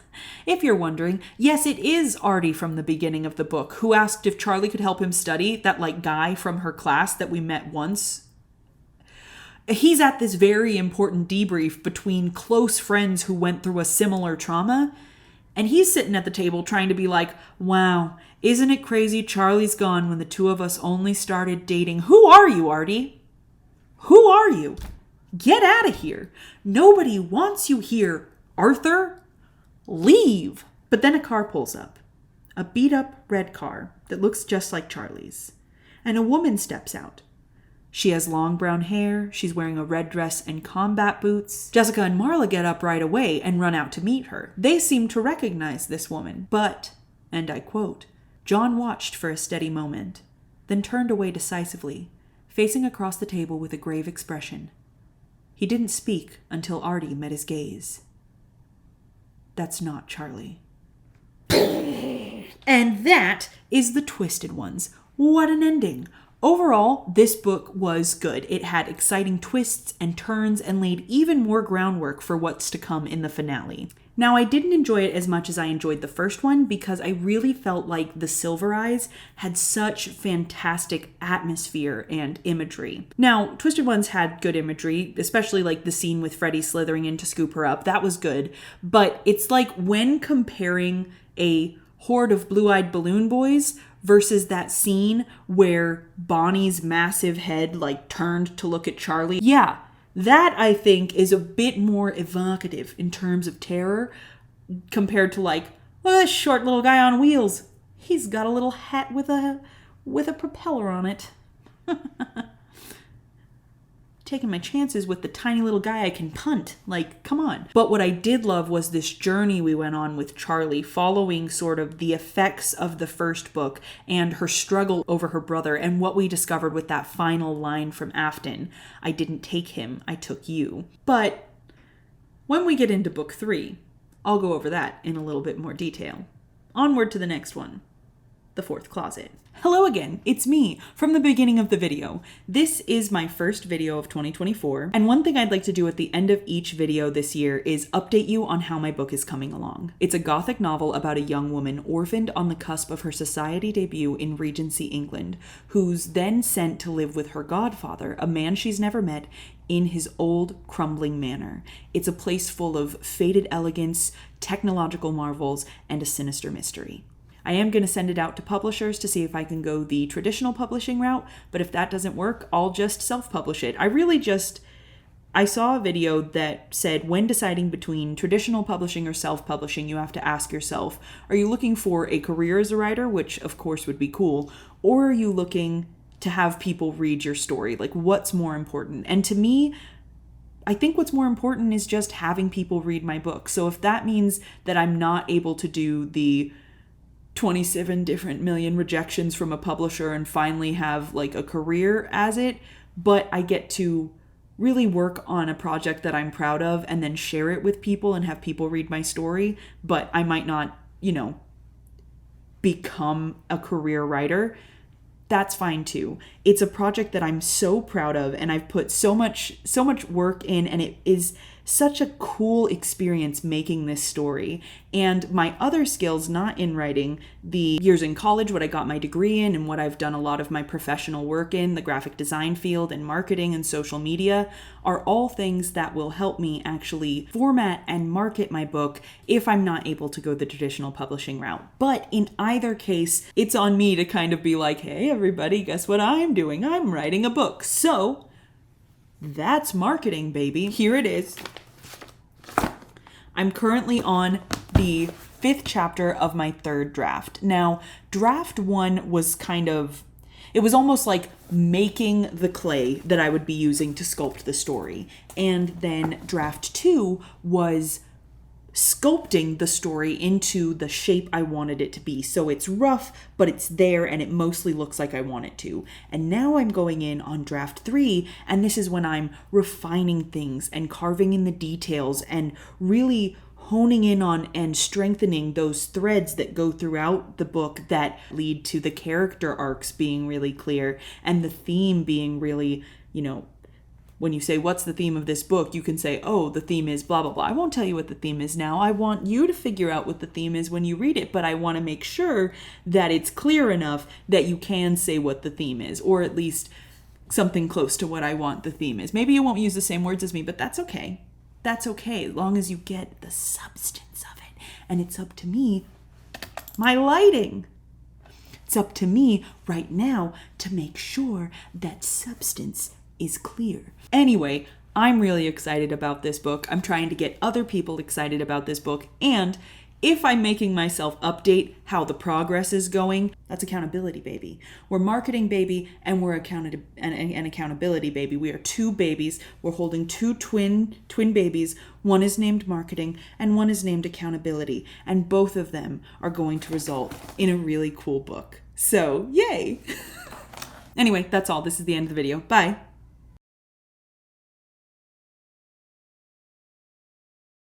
if you're wondering, yes, it is Artie from the beginning of the book who asked if Charlie could help him study, that guy from her class that we met once. He's at this very important debrief between close friends who went through a similar trauma. And he's sitting at the table trying to be like, wow, isn't it crazy Charlie's gone when the two of us only started dating? Who are you, Artie? Who are you? Get out of here. Nobody wants you here, Arthur. Leave. But then a car pulls up. A beat-up red car that looks just like Charlie's. And a woman steps out. She has long brown hair, she's wearing a red dress and combat boots. Jessica and Marla get up right away and run out to meet her. They seem to recognize this woman, but, and I quote, John watched for a steady moment, then turned away decisively, facing across the table with a grave expression. He didn't speak until Artie met his gaze. That's not Charlie. And that is The Twisted Ones. What an ending. Overall, this book was good. It had exciting twists and turns and laid even more groundwork for what's to come in the finale. Now, I didn't enjoy it as much as I enjoyed the first one because I really felt like the Silver Eyes had such fantastic atmosphere and imagery. Now, Twisted Ones had good imagery, especially like the scene with Freddy slithering in to scoop her up. That was good. But it's like when comparing a horde of blue-eyed balloon boys versus that scene where Bonnie's massive head like turned to look at Charlie. Yeah. That, I think, is a bit more evocative in terms of terror compared to like, well, this short little guy on wheels. He's got a little hat with a propeller on it. Taking my chances with the tiny little guy I can punt. Like, come on. But what I did love was this journey we went on with Charlie, following sort of the effects of the first book and her struggle over her brother, and what we discovered with that final line from Afton. I didn't take him, I took you. But when we get into book 3, I'll go over that in a little bit more detail. Onward to the next one. The Fourth Closet. Hello again, it's me from the beginning of the video. This is my first video of 2024, and one thing I'd like to do at the end of each video this year is update you on how my book is coming along. It's a gothic novel about a young woman orphaned on the cusp of her society debut in Regency, England, who's then sent to live with her godfather, a man she's never met, in his old, crumbling manor. It's a place full of faded elegance, technological marvels, and a sinister mystery. I am going to send it out to publishers to see if I can go the traditional publishing route, but if that doesn't work, I'll just self-publish it. I saw a video that said when deciding between traditional publishing or self-publishing, you have to ask yourself, are you looking for a career as a writer, which of course would be cool, or are you looking to have people read your story? Like, what's more important? And to me, I think what's more important is just having people read my book. So if that means that I'm not able to do the 27 different million rejections from a publisher and finally have like a career as it, but I get to really work on a project that I'm proud of and then share it with people and have people read my story, but I might not, become a career writer, that's fine too. It's a project that I'm so proud of, and I've put so much work in, and it is such a cool experience making this story. And my other skills, not in writing, the years in college, what I got my degree in, and what I've done a lot of my professional work in, the graphic design field and marketing and social media, are all things that will help me actually format and market my book if I'm not able to go the traditional publishing route. But in either case, it's on me to kind of be like, hey everybody, guess what I'm doing? I'm writing a book. So that's marketing, baby. Here it is. I'm currently on the 5th chapter of my 3rd draft. Now, draft 1 was it was almost like making the clay that I would be using to sculpt the story. And then draft 2 was sculpting the story into the shape I wanted it to be. So it's rough, but it's there and it mostly looks like I want it to. And now I'm going in on draft 3, and this is when I'm refining things and carving in the details and really honing in on and strengthening those threads that go throughout the book that lead to the character arcs being really clear and the theme being really, when you say, what's the theme of this book? You can say, oh, the theme is blah, blah, blah. I won't tell you what the theme is now. I want you to figure out what the theme is when you read it, but I want to make sure that it's clear enough that you can say what the theme is, or at least something close to what I want the theme is. Maybe you won't use the same words as me, but that's okay. That's okay, as long as you get the substance of it. And it's up to me, my lighting. It's up to me right now to make sure that substance is clear. Anyway, I'm really excited about this book. I'm trying to get other people excited about this book, and if I'm making myself update how the progress is going, that's accountability, baby. We're marketing, baby, and we're accountability, baby. We are 2 babies. We're holding 2 twin babies. One is named marketing and one is named accountability, and both of them are going to result in a really cool book. So, yay! Anyway, that's all. This is the end of the video. Bye.